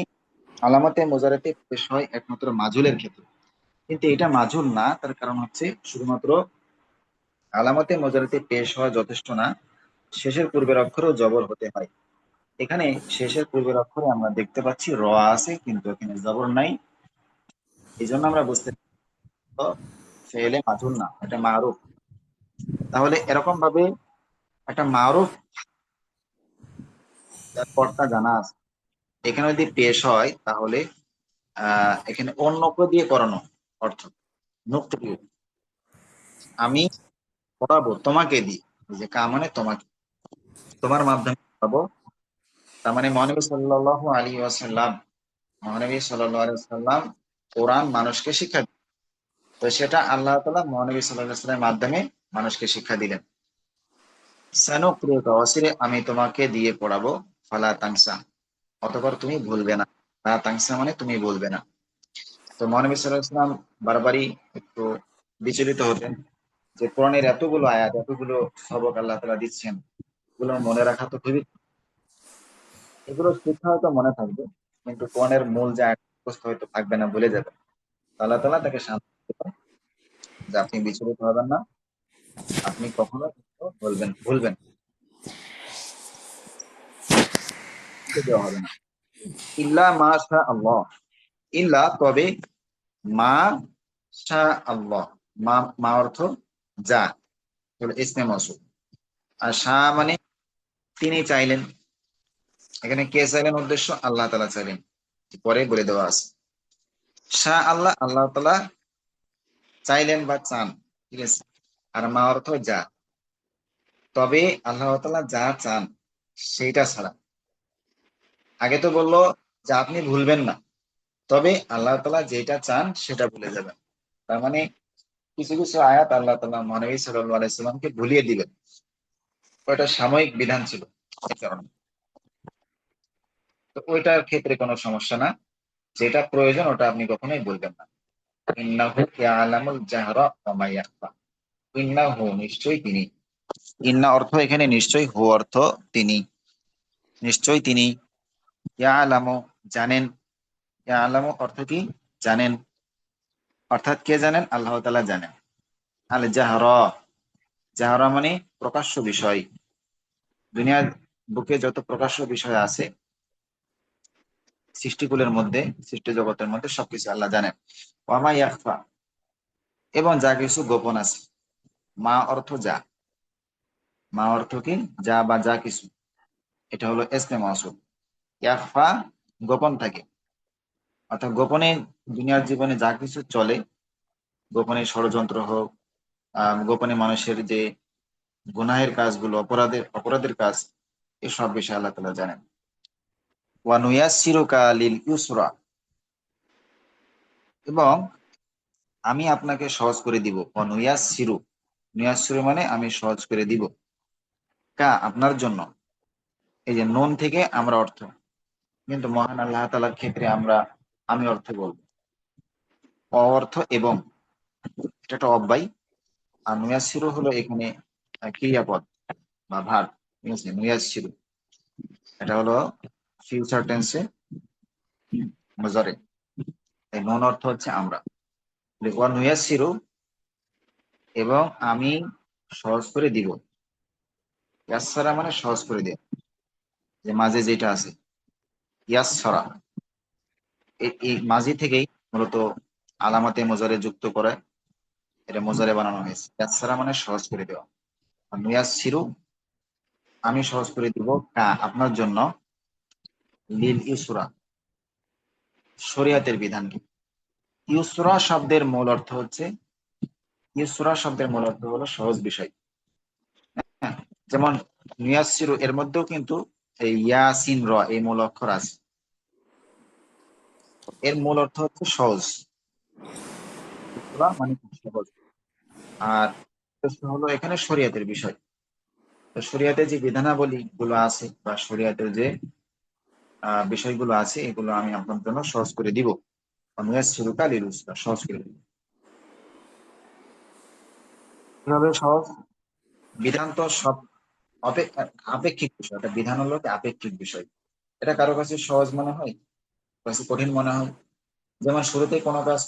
আলামতে মোজারেতে পেশ হয় একমাত্র মাজুলের ক্ষেত্রে, কিন্তু এটা মাজুল না। তার কারণ হচ্ছে শুধুমাত্র আলামতে মোজারেতে পেশ হওয়া যথেষ্ট না, শেষের পূর্বের অক্ষরেও জবর হতে হয়। এখানে শেষের পূর্বের অক্ষরে আমরা দেখতে পাচ্ছি র আছে, কিন্তু এখানে জবর নাই। এই জন্য আমরা বুঝতে পারবো ফেলে মাজুল না, এটা মারুফ। তাহলে এরকম ভাবে একটা মারুফ যার কর্তা জানা আছে, এখানে যদি পেশ হয় তাহলে এখানে অন্যকে দিয়ে করানো অর্থ, নুক্ত দিয়ে। আমি পড়াবো তোমাকে দিয়ে, এই যে কা মানে তোমাকে, তোমার মাধ্যমে পড়াবো। তার মানে মহানবী সাল্লাল্লাহু আলাইহি ওয়াসাল্লাম, মহানবী সাল্লাল্লাহু আলাইহি ওয়াসাল্লাম কোরআন মানুষকে শিক্ষা দিলেন। তো সেটা আল্লাহ তাআলা মহানবী সাল্লাল্লাহু আলাইহি ওয়াসাল্লামের মাধ্যমে মানুষকে শিক্ষা দিলেন। সানুকরিউকা, অচিরে আমি তোমাকে দিয়ে পড়াবো, ফালা তানসা, অতঃপর তুমি ভুলবে না। লা তানসা মানে তুমি ভুলবে না। তো মহানবী সাল্লাল্লাহু আলাইহি ওয়াসাল্লাম বারবারই একটু বিচলিত হতেন যে কোরআনের এতগুলো আয়াত, এতগুলো সবক আল্লাহ তাআলা দিচ্ছেন, এগুলো মনে রাখা তো খুবই, এগুলো শিক্ষা হয়তো মনে থাকবে, কিন্তু কোরআনের মূল যে আয়াত মুখস্থ হয়তো থাকবে না, ভুলে যাবে। তো আল্লাহ তাআলা তাকে শান্ত দিলেন যে আপনি বিচলিত হবেন না, আপনি কখনো কিন্তু বলবেন ভুলবেন দেওয়া হবে না। ইল্লা মা শা আল্লাহ, ইল্লা তবে, মা শা আল্লাহ, মা, মা অর্থ যা, হলো ইসমে মওসুল। আর শাহ মানে তিনি চাইলেন, এখানে কে চাইলেন উদ্দেশ্য, আল্লাহ তাআলা চাইলেন, পরে বলে দেওয়া আছে। শাহ আল্লাহ, আল্লাহ তাআলা চাইলেন বা চান, ঠিক আছে। আর মা অর্থ যা, তবে আল্লাহ তাআলা যা চান সেইটা ছাড়া। আগে তো বললো যে আপনি ভুলবেন না, তবে আল্লাহ তাআলা যেটা চান সেটা ভুলে যাবেন। তার মানে কিছু কিছু আয়াত আল্লাহ তাআলা মহানবী সাল্লাল্লাহু আলাইহি সাল্লামকে ভুলিয়ে দিবেন, ওটা সাময়িক বিধান ছিল, এই কারণে। তো ওইটার ক্ষেত্রে কোনো সমস্যা না, যেটা প্রয়োজন ওটা আপনি কখনোই বলবেন না। ইন্নাহু ইয়ালামুল জাহরা ওয়া মা ইয়াখফা, ইন্নাহু নিশ্চয়ই তিনি, ইন্না অর্থ এখানে নিশ্চয়ই, হু অর্থ তিনি, নিশ্চয়ই তিনি, ইয়ালামু জানেন, ইয়ালামু অর্থ কি? জানেন। অর্থাৎ কে জানেন? আল্লাহ তাআলা জানেন। আল জাহরা, জাহরা মানে প্রকাশ্য বিষয়। দুনিয়ার বুকে যত প্রকাশ্য বিষয় আছে সৃষ্টিকুলের মধ্যে, সৃষ্টি জগতের মধ্যে, সবকিছু আল্লাহ জানেন। ওয়া মা ইয়াখফা, এবং যা কিছু গোপন আছে। মা অর্থ যা, মা অর্থ কি? যা বা যা কিছু, এটা হলো ইসমে মাওসুল। ইয়াখফা গোপন থাকে, অর্থাৎ গোপনে দুনিয়ার জীবনে যা কিছু চলে, গোপনে ষড়যন্ত্র হোক, গোপনে মানুষের যে গুনাহের কাজগুলো, অপরাধের কাজ, এসব বিষয়ে আল্লাহ তাআলা জানেন। ওয়া নুয়াসসিরুকা লিল ইউসরা, এবং আমি আপনাকে সহজ করে দিব। ওয়া নুয়াসসিরু, নুয়াসসিরু মানে আমি সহজ করে দিব, কা আপনার জন্য। এই যে নুন থেকে আমরা অর্থ, কিন্তু মহান আল্লাহ তাআলার ক্ষেত্রে আমরা আমি অর্থ বলবো। অর্থ এবং, এটা একটা অব্যয়। আর নুয়াসসিরু হলো এখানে ক্রিয়াপদ বা ভার্ব, ঠিক আছে। নুয়াসসিরু এটা হলো ফিউচার টেন্সে মুজারে, এই নুন অর্থ হচ্ছে আমরা। ওয়া নুয়াসসিরু, এবং আমি সহজ করে দিব। ইয়াসসারা মানে সহজ করে দেয়া, যে মাঝে যেটা আছে ইয়াসসারা, এই মাঝি থেকেই মূলত আলামাতে মোজারে যুক্ত করে এটা মোজারে বানানো হয়েছে। ইয়াসসারা মানে সহজ করে দেওয়া। আর নুয়াসসিরু আমি সহজ করে দিব, কা আপনার জন্য, লিল ইউসরা শরিয়াতের বিধানকে। ইউসরা শব্দের মূল অর্থ হচ্ছে, ইউসরা শব্দের মূল অর্থ হলো সহজ বিষয়। যেমন নুয়াসসিরু এর মধ্যেও কিন্তু এই ইয়া সিন র এই মূল অক্ষর আছে। এর মূল অর্থ হচ্ছে সহজ, বলা মানে খুব সহজ। আর প্রশ্ন হলো এখানে শরিয়তের বিষয়। তো শরিয়তে যে বিধানাবলী গুলো আছে বা শরিয়তের যে বিষয়গুলো আছে এগুলো আমি আপনার জন্য সহজ করে দিব। নুয়াসসিরুকা লিল ইউসরা, সহজ করে দিব। কিভাবে সহজ? বিধান তো সব আপেক্ষিক বিষয়। এটা বিধান হলো কি আপেক্ষিক বিষয়। এটা কারো কাছে সহজ মনে হয়, কারো কাছে কঠিন মনে হয়। যেমন শুরুতে কোনো কাজ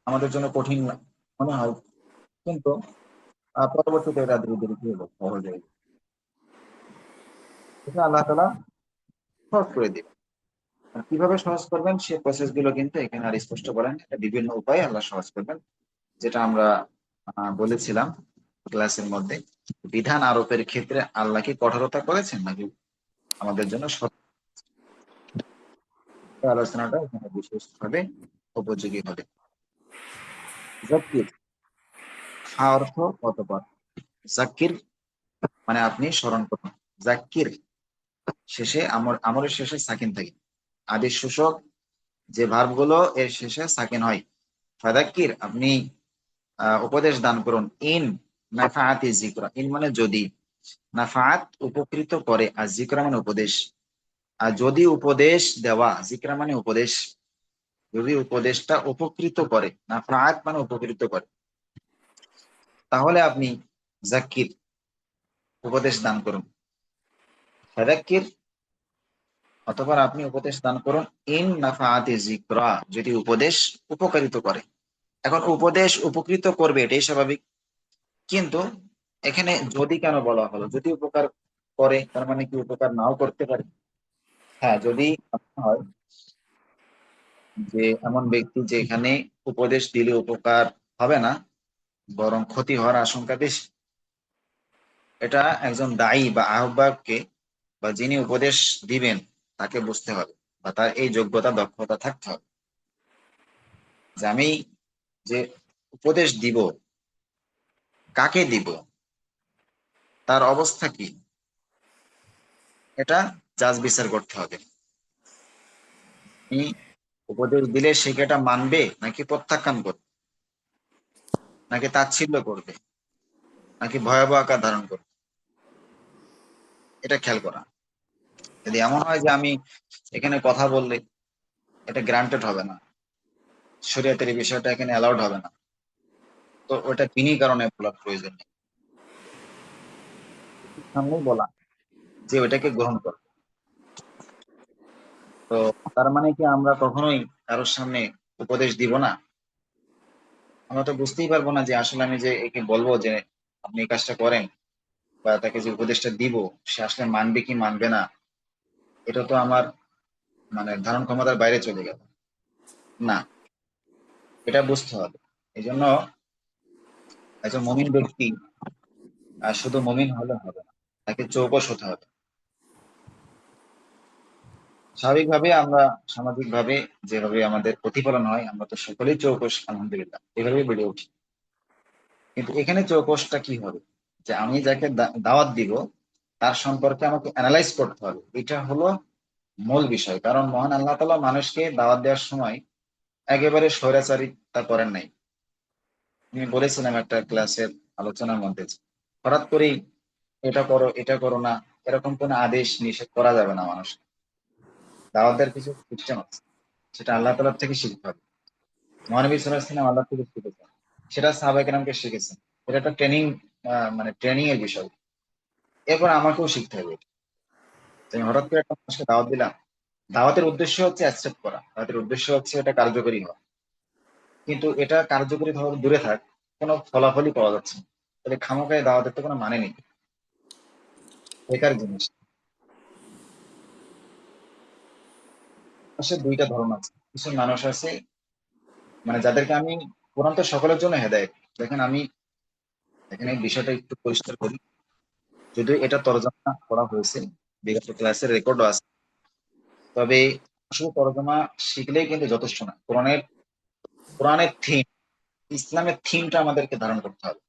আমাদের জন্য কঠিন মনে হয়, কিন্তু পরবর্তীতে এটা ধীরে ধীরে কি হলো সহজ হয়ে যায়। এটা আল্লাহ তাআলা সহজ করে দিবে। আর কিভাবে সহজ করবেন সে প্রসেস গুলো কিন্তু এখানে আর স্পষ্ট বলেন। এটা বিভিন্ন উপায়ে আল্লাহ সহজ করবেন, যেটা আমরা বলেছিলাম ক্লাসের মধ্যে। বিধান আরোপের ক্ষেত্রে আল্লাহ কি কঠোরতা করেছেন নাকি আমাদের জন্য আলোচনাটা এখানে বিশেষভাবে উপযোগী হবে। জাকির, হা অর্থ অতঃপর। জাকির মানে আপনি স্মরণ করুন। জাকির শেষে আমরের শেষে সাকিন থাকে। আদেশ সূচক যে ভার্ব গুলো এর শেষে সাকিন হয়। ফাদাক্কির আপনি উপদেশ দান করুন। ইন নাফাআতি যিকরা, ইন মানে যদি, নাফাআত উপকৃত করে, আর যিকরা মানে উপদেশ। আর যদি উপদেশ দেওয়া, যিকরা মানে উপদেশ, যদি উপদেশটা উপকৃত করে, নাফাআত মানে উপকৃত করে, তাহলে আপনি জাকির উপদেশ দান করুন। ফাদাক্কির অতঃপর আপনি উপদেশ দান করুন। ইন নাফাআতি যিকরা যদি উপদেশ উপকারিত করে। এখন উপদেশ উপকৃত করবে এটাই স্বাভাবিক, কিন্তু এখানে যদি কেন বলা হলো? যদি উপকার করে তার মানে কি উপকার নাও করতে পারে? হ্যাঁ, যদি এমন হয় যে এমন ব্যক্তি যে এখানে উপদেশ দিলে উপকার হবে না, বরং ক্ষতি হওয়ার আশঙ্কা বেশি, এটা একজন দায়ী বা আহ্বায়ককে বা যিনি উপদেশ দিবেন তাকে বুঝতে হবে, বা তার এই যোগ্যতা দক্ষতা থাকতে হবে যে আমি যে উপদেশ দিব কাকে দিব, তার অবস্থা কি, এটা যাচ বিচার করতে হবে। আমি উপদেশ দিলে সে কি এটা মানবে নাকি প্রত্যাখ্যান করবে, নাকি তাচ্ছিল্য করবে, নাকি ভয়াবহ আকার ধারণ করবে, এটা খেয়াল করা। যদি এমন হয় যে আমি এখানে কথা বললে এটা গ্রান্টেড হবে না, শরীয়তের এই বিষয়টা এখানে অ্যালাউড হবে না, তো ওটা বিনি কারণে বলার প্রয়োজন নেই, সামনেই বলা যে ওইটাকে গ্রহণ করো। তো তার মানে কি আমরা কখনোই কারোর সামনে উপদেশ দিব না? আমরা তো বুঝতেই পারবো না যে আসলে আমি যে একে বলবো যে আপনি এই কাজটা করেন, বা তাকে যে উপদেশটা দিব সে আসলে মানবে কি মানবে না, এটা তো আমার মানে ধারণ ক্ষমতার বাইরে চলে গেল। না, এটা বুঝতে হবে। এই জন্য একজন মমিন ব্যক্তি শুধু মমিন হলে হবে না, তাকে চৌকস হতে হবে। স্বাভাবিকভাবে আমরা সামাজিক ভাবে যেভাবে আমাদের প্রতিফলন হয়, আমরা তো সকলেই চৌকস আলহামদুলিল্লাহ, এভাবেই বেড়ে উঠি। কিন্তু এখানে চৌকসটা কি হবে? যে আমি যাকে দাওয়াত দিব তার সম্পর্কে আমাকে অ্যানালাইজ করতে হবে, এটা হলো মূল বিষয়। কারণ মহান আল্লাহ তাআলা মানুষকে দাওয়াত দেওয়ার সময় একেবারে স্বৈরাচারিতা করেন নাই। আমি বলেছিলাম একটা ক্লাসের আলোচনার মধ্যে যে হঠাৎ করেই এটা করো এটা করো না, এরকম কোনো আদেশ নিষেধ করা যাবে না। মানুষ দাওয়াতের কিছু সিস্টেম আছে, সেটা আল্লাহ তাআলার থেকে শিখতে হবে। মহানবী সাল্লাল্লাহু আলাইহি ওয়াসাল্লাম আল্লাহ থেকে শিখেছেন, সেটা সাহাবায়ে কেরামকে শিখেছেন। এটা একটা ট্রেনিং, মানে ট্রেনিং এর বিষয়। এরপর আমাকেও শিখতে হবে। তো আমি হঠাৎ করে একটা মানুষকে দাওয়াত দিলাম, দাওয়াতের উদ্দেশ্য হচ্ছে অ্যাকসেপ্ট করা, দাওয়াতের উদ্দেশ্য হচ্ছে এটা কার্যকরী হওয়া, কিন্তু এটা কার্যকরী ভাবে দূরে থাক, কোনো ফলাফলই পাওয়া যাচ্ছে না, তাহলে খামোখায় দাওয়াতের তো কোনো মানে নেই, বেকার জিনিস। আসলে দুইটা ধরন আছে। কিছু মানুষ আছে মানে যাদেরকে আমি, কোরআন তো সকলের জন্য হেদায়েত। দেখেন আমি এখানে এই বিষয়টা একটু পরিষ্কার করি, যদিও এটা তরজমা করা হয়েছে, বিগত ক্লাসের রেকর্ডও আছে, তবে আসলে তরজমা শিখলেই কিন্তু যথেষ্ট না। কোরআনের থিম, ইসলামের থিমটা আমাদেরকে ধারণ করতে হবে।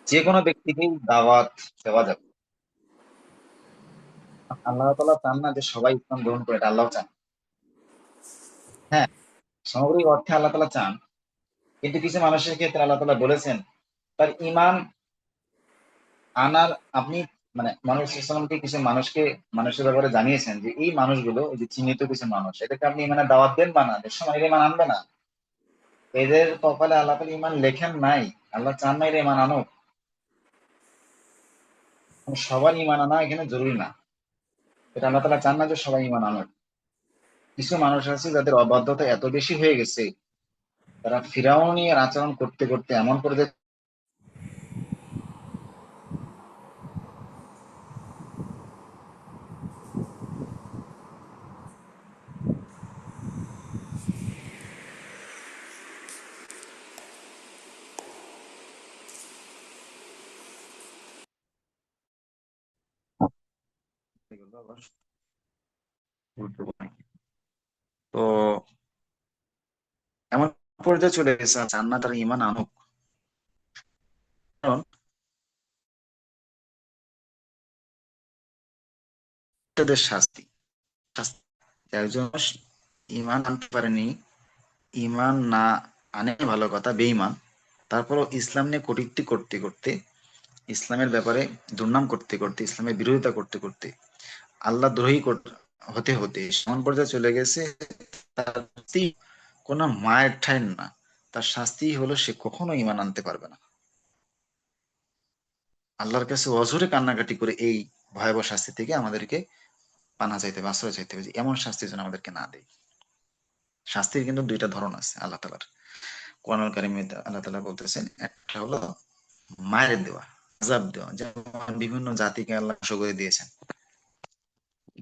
যে কোনো ব্যক্তিকেই দাওয়াত দেওয়া যাবে। আল্লাহ তাআলা চান না যে সবাই ইসলাম গ্রহণ করে, এটা আল্লাহ চান। হ্যাঁ, সামগ্রিক অর্থে আল্লাহ তাআলা চান, কিন্তু কিছু মানুষের ক্ষেত্রে আল্লাহ তাআলা বলেছেন তার ঈমান আনার, আপনি মানে মানুষ ইসলামকে কিছু মানুষকে, মানুষের ব্যাপারে জানিয়েছেন যে এই মানুষগুলো, এই যে চিহ্নিত কিছু মানুষ, এটাকে আপনি মানে দাওয়াত দেন বা না দেন, সময় ঈমান আনবে না। এদের কপালে আল্লাহ তাআলা ঈমান লেখেন নাই, আল্লাহ চান না এরা ঈমান আনুক। সবার ঈমান আনা এখানে জরুরি না, এটা আল্লাহ তাআলা চান না যে সবাই ঈমান আনুক। কিছু মানুষ আছে যাদের অবাধ্যতা এত বেশি হয়ে গেছে, তারা ফিরাউনি আর আচরণ করতে করতে এমন পর্যায়ে তো এমন পর্যায়ে চলে গেছে, চান না তারা ঈমান আনুক। কারণ তাদের শাস্তি, শাস্তি একজন মানুষ ঈমান আনতে পারেনি, ঈমান না আনে ভালো কথা, বেঈমান, তারপরও ইসলাম নিয়ে কটূক্তি করতে করতে, ইসলামের ব্যাপারে দুর্নাম করতে করতে, ইসলামের বিরোধিতা করতে করতে, আল্লাহ দ্রোহী হতে হতে এমন পর্যায়ে চলে গেছে, তার শাস্তি কোনো মায়ের ঠাঁই না, তার শাস্তি হলো সে কখনো ঈমান আনতে পারবে না। আল্লাহর কাছে অঝরে কান্নাকাটি করে এই ভয়াবহ শাস্তি থেকে আমাদেরকে পানা চাইতে হবে, আশ্রয় চাইতে হবে, যে এমন শাস্তি যেন আমাদেরকে না দেয়। শাস্তির কিন্তু দুইটা ধরন আছে আল্লাহ তাআলার। কোরআনুল কারীমে আল্লাহ তাআলা বলতেছেন, একটা হলো মায়ের দেওয়া, আযাব দেওয়া, যেমন বিভিন্ন জাতিকে আল্লাহ ধ্বংস করে দিয়েছেন,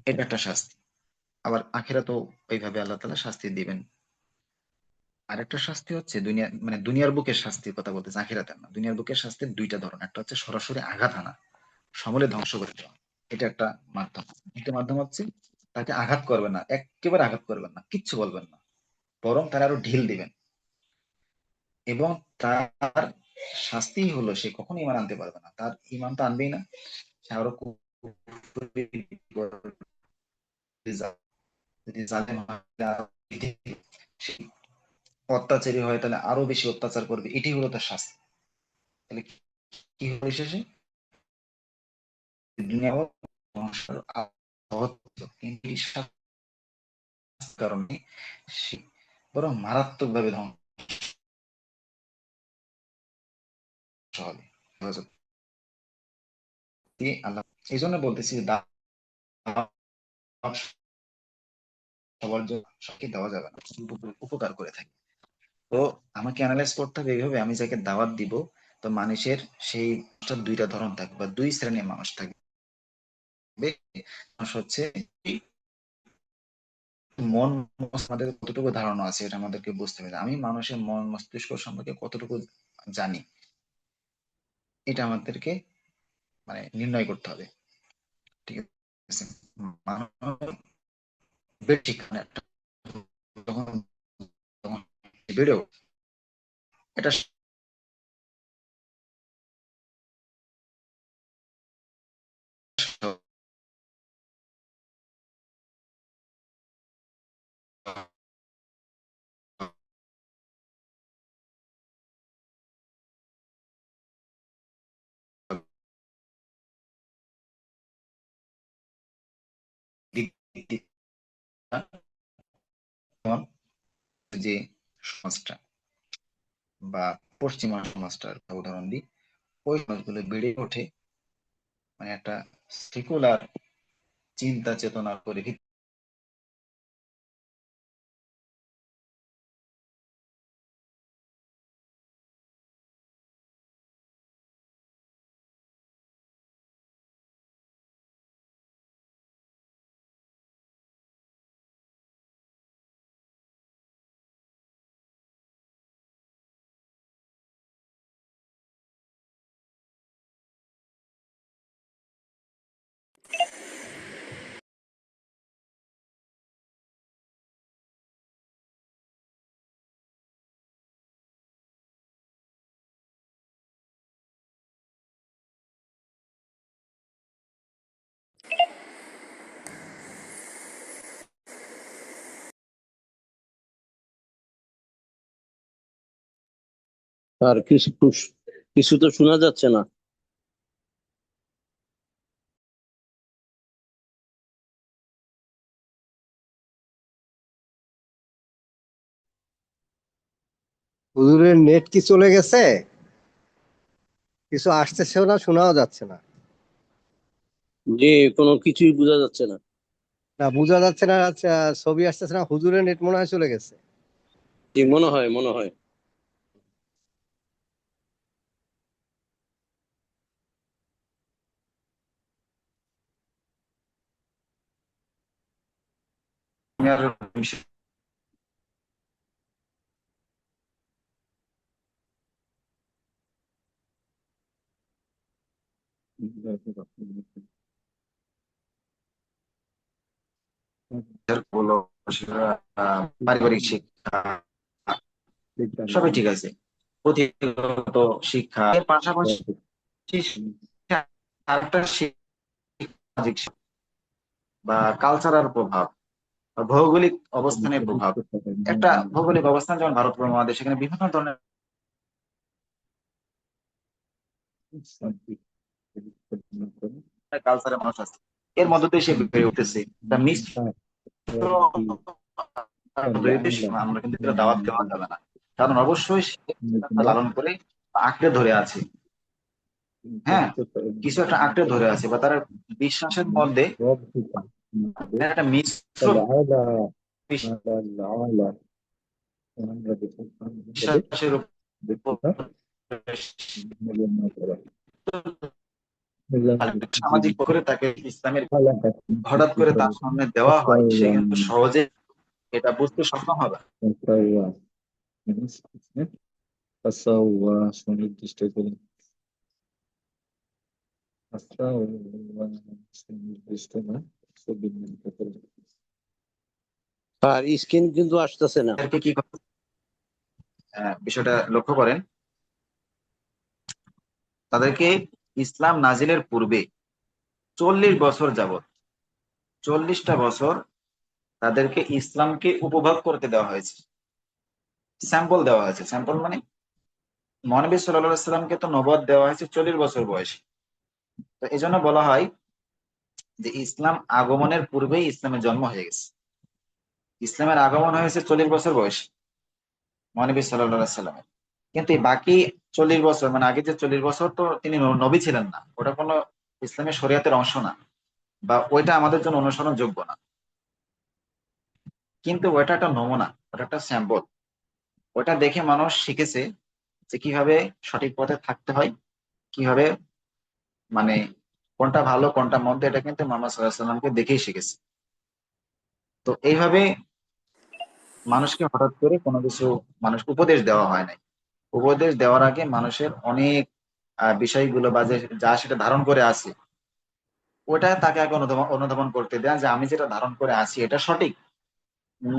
এটা একটা শাস্তি। আবার আখিরাতেও ওইভাবে আল্লাহ তাআলা শাস্তি দিবেন। আরেকটা শাস্তি হচ্ছে দুনিয়া, মানে দুনিয়ার বুকের শাস্তির কথা বলতেছে, আখিরাতের না। দুনিয়ার বুকের শাস্তির দুইটা ধরন, একটা হচ্ছে সরাসরি আঘাত হানা, সমূলে ধ্বংস করে দেওয়া, এটা একটা মাধ্যম। দ্বিতীয় মাধ্যম হচ্ছে তাকে আঘাত করবেন না, একেবারে আঘাত করবেন না, কিচ্ছু বলবেন না, বরং তার আরো ঢিল দিবেন। এবং তার শাস্তি হলো সে কখনো ইমান আনতে পারবে না, তার ইমান তো আনবেই না, সে আরো কুফরি করবে, যদি জালেম হয় তাহলে আরো সে অত্যাচারী হয় তাহলে আরো বেশি অত্যাচার করবে, এটাই হলো তার শাস্তি। তাহলে কি হবে শেষে? দুনিয়া ধ্বংসের আহত, কিন্তু এই শাস্তির কারণে সে বরং মারাত্মক ভাবে ধ্বংস হবে। হেফাজত দিয়ে আল্লাহ, এই জন্য বলতেছি যে দাওয়াত সবার জন্য সবকে দেওয়া যাবে না, উপকার করে থাকে। তো আমাকে অ্যানালাইজ করতে হবে এইভাবে, আমি যাকে দাওয়াত দিব, তো মানুষের সেই দুইটা ধরন থাকবে বা দুই শ্রেণীর মানুষ থাকবে। মানুষ হচ্ছে মন আমাদের কতটুকু ধারণা আছে এটা আমাদেরকে বুঝতে হবে, আমি মানুষের মন মস্তিষ্ক সম্পর্কে কতটুকু জানি, এটা আমাদেরকে মানে নির্ণয় করতে হবে। ঠিক আছে, মানুষ ঠিক মানে যখন যখন বেড়েও এটা স্বাভাবিক, যে সমাজটা বা পশ্চিমা সমাজটার উদাহরণ দিই, ওই সমাজগুলো বেড়ে ওঠে মানে একটা সেকুলার চিন্তা চেতনার পরিপ্রেক্ষিতে। আর কিছু কিছু তো শোনা যাচ্ছে না। হুজুরের নেট কি চলে গেছে? কিছু আসতেছেও না, শোনাও যাচ্ছে না। যে কোনো কিছুই বোঝা যাচ্ছে না। না, বোঝা যাচ্ছে না। আচ্ছা, ছবি আসতেছে না। হুজুরের নেট মনে হয় চলে গেছে। জি, মনে হয়। আমি আর বিষয়- বলো, সেটা, পারিবারিক শিক্ষা সবই ঠিক আছে, পুঁথিগত শিক্ষা এর পাশাপাশি আরেকটা সামাজিক শিক্ষা বা কালচারাল প্রভাব বা ভৌগোলিক অবস্থানের প্রভাব। একটা ভৌগোলিক অবস্থান যেমন ভারত মহাদেশ, সেখানে বিভিন্ন ধরনের কালচারের মানুষ আছে, এর মধ্য দিয়ে সে বেড়ে উঠেছে। তা মিশ্র পরিবেশ আমরা কিন্তু এটা দাওয়াত দেওয়া যাবে না, কারণ অবশ্যই সে লালন করে আঁকড়ে ধরে আছে। হ্যাঁ, কিছু একটা আঁকড়ে ধরে আছে বা তার বিশ্বাসের মধ্যে একটা মিশ্র বিশ্বাসের উপর সামাজিক করে তাকে ইসলামের হঠাৎ করে তার সামনে দেওয়া হয়, সে কিন্তু সহজে এটা বুঝতে সক্ষম হবে না। আর স্ক্রিন কিন্তু আসতেছে না। এদেরকে কি করতে বিষয়টা লক্ষ্য করেন, তাদেরকে ইসলাম নাজিলের পূর্বে 40 বছর যাবত, 40টা বছর তাদেরকে ইসলামকে উপভোগ করতে দেওয়া হয়েছে, স্যাম্পল দেওয়া হয়েছে। স্যাম্পল মানে মহানবী সাল্লাল্লাহু আলাইহি সাল্লামকে তো নবুয়ত দেওয়া হয়েছে 40 বছর বয়সে। তো এই জন্য বলা হয় যে ইসলাম আগমনের পূর্বেই ইসলামের জন্ম হয়ে গেছে। ইসলামের আগমন হয়েছে 40 বছর বয়সে মহানবী সাল্লাল্লাহু আলাইহি সাল্লামের। কিন্তু এই বাকি 40 বছর, মানে আগে যে 40 বছর, তো তিনি নবী ছিলেন না, ওটা কোনো ইসলামের শরিয়াতের অংশ না, বা ওইটা আমাদের জন্য অনুসরণ যোগ্য না। কিন্তু ওইটা একটা নমুনা, ওটা একটা স্যাম্পল। ওটা দেখে মানুষ শিখেছে যে কিভাবে সঠিক পথে থাকতে হয়, কিভাবে, মানে কোনটা ভালো কোনটা মন্দ, এটা কিন্তু মোহাম্মদ সাল্লাল্লাহু আলাইহি সাল্লামকে দেখেই শিখেছে। তো এইভাবে মানুষকে হঠাৎ করে কোনো কিছু মানুষ উপদেশ দেওয়া হয় নাই। উপদেশ দেওয়ার আগে মানুষের অনেক বিষয়গুলো বা যা সেটা ধারণ করে আছে, ওটা তাকে আগে অনুধাবন করতে দেয়া যে আমি যেটা ধারণ করে আছি এটা সঠিক,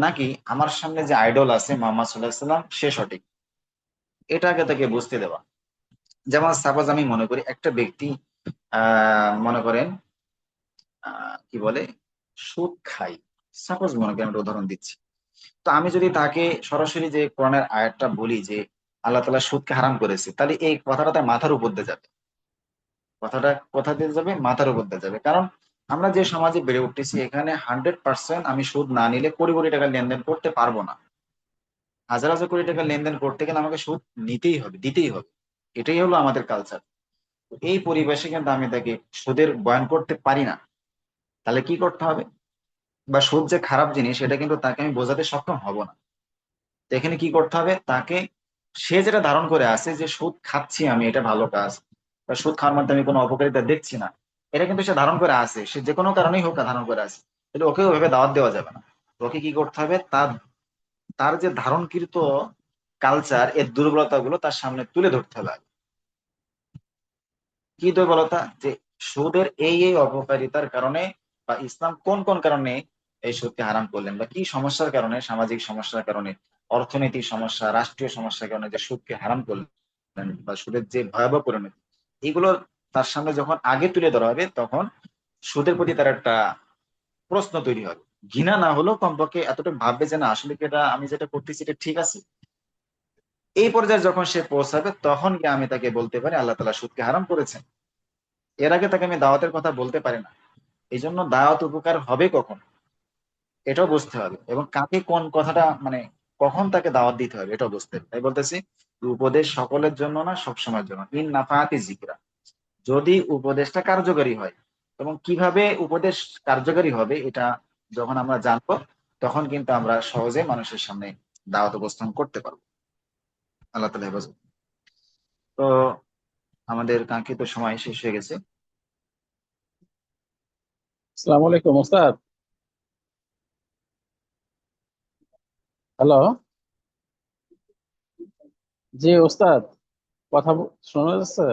নাকি আমার সামনে যে আইডল আছে মোহাম্মদ সাল্লাল্লাহু আলাইহি সাল্লাম সে সঠিক, এটাকে তাকে বুঝতে দেওয়া। যেমন সাপোজ আমি মনে করি একটা ব্যক্তি মনে করেন কি বলে, সুদ খাই, সাপোজ মনে করেন একটা উদাহরণ দিচ্ছি। তো আমি যদি তাকে সরাসরি যে কোরআনের আয়াতটা বলি যে আল্লাহ তাআলা সুদকে হারাম করেছে, তাহলে এই কথাটা তার মাথার উপর দিয়ে যাবে। কথাটা কোথা দিয়ে যাবে? মাথার উপর দিয়ে যাবে। কারণ আমরা যে সমাজে বেড়ে উঠতেছি, এখানে 100% আমি সুদ না নিলে কোটি কোটি টাকা লেনদেন করতে পারবো না। হাজার হাজার কোটি টাকা লেনদেন করতে গেলে আমাকে সুদ নিতেই হবে, দিতেই হবে। এটাই হলো আমাদের কালচার। এই পরিবেশে কিন্তু আমি তাকে সুদের বয়ান করতে পারি না। তাহলে কি করতে হবে? বা সুদ যে খারাপ জিনিস এটা কিন্তু তাকে আমি বোঝাতে সক্ষম হব না। তো এখানে কি করতে হবে? তাকে, সে যেটা ধারণ করে আছে যে সুদ খাচ্ছি আমি, এটা ভালো কাজ, বা সুদ খাওয়ার মধ্যে আমি কোনো অপকারিতা দেখছি না, এটা কিন্তু সে ধারণ করে আছে, সে যে কোনো কারণেই হোক না ধারণ করে আছে, তাহলে ওকে ওইভাবে দাওয়াত দেওয়া যাবে না। তো ওকে কি করতে হবে? তার তার যে ধারণকৃত কালচার, এর দুর্বলতা গুলো তার সামনে তুলে ধরতে হবে। কি দুর্বলতা? যে সুদের এই এই অপকারিতার কারণে, বা ইসলাম কোন কোন কারণে এই সুদকে হারাম করলেন, বা কি সমস্যার কারণে, সামাজিক সমস্যার কারণে, অর্থনৈতিক সমস্যা, রাষ্ট্রীয় সমস্যার কারণে যে সুদকে হারাম করলেন, বা সুদের যে ভয়াবহ পরিণতি, এগুলো তার সামনে যখন আগে তুলে ধরা হবে, তখন সুদের প্রতি তার একটা প্রশ্ন তৈরি হবে। ঘৃণা না হলেও কমপক্ষে এতটুকু ভাববে যে না, আসলে কি এটা আমি যেটা করতেছি এটা ঠিক আছে। এই পর্যায়ে যখন সে পৌঁছাবে তখন গিয়ে আমি তাকে বলতে পারি আল্লাহ তাআলা সুদকে হারাম করেছেন। এর আগে তাকে আমি দাওয়াতের কথা বলতে পারি না। এই জন্য দাওয়াত উপকার হবে কখন এটাও বুঝতে হবে, এবং কাকে কোন কথাটা মানে কখন তাকে দাওয়াত দিতে হবে এটাও বুঝতে হবে। তাই বলতেছি, উপদেশ সকলের জন্য না, সব সময়ের জন্য। ইন নাফাআতি যিকরা, যদি উপদেশটা কার্যকরী হয়, এবং কিভাবে উপদেশ কার্যকরী হবে এটা যখন আমরা জানবো, তখন কিন্তু আমরা সহজে মানুষের সামনে দাওয়াত উপস্থাপন করতে পারবো। আল্লাহ তাআলা হেফাজত। তো আমাদের কাঙ্ক্ষিত সময় শেষ হয়ে গেছে। আসসালামু আলাইকুম ওস্তাদ। হ্যালো, জি ওস্তাদ, শোনা যাচ্ছে?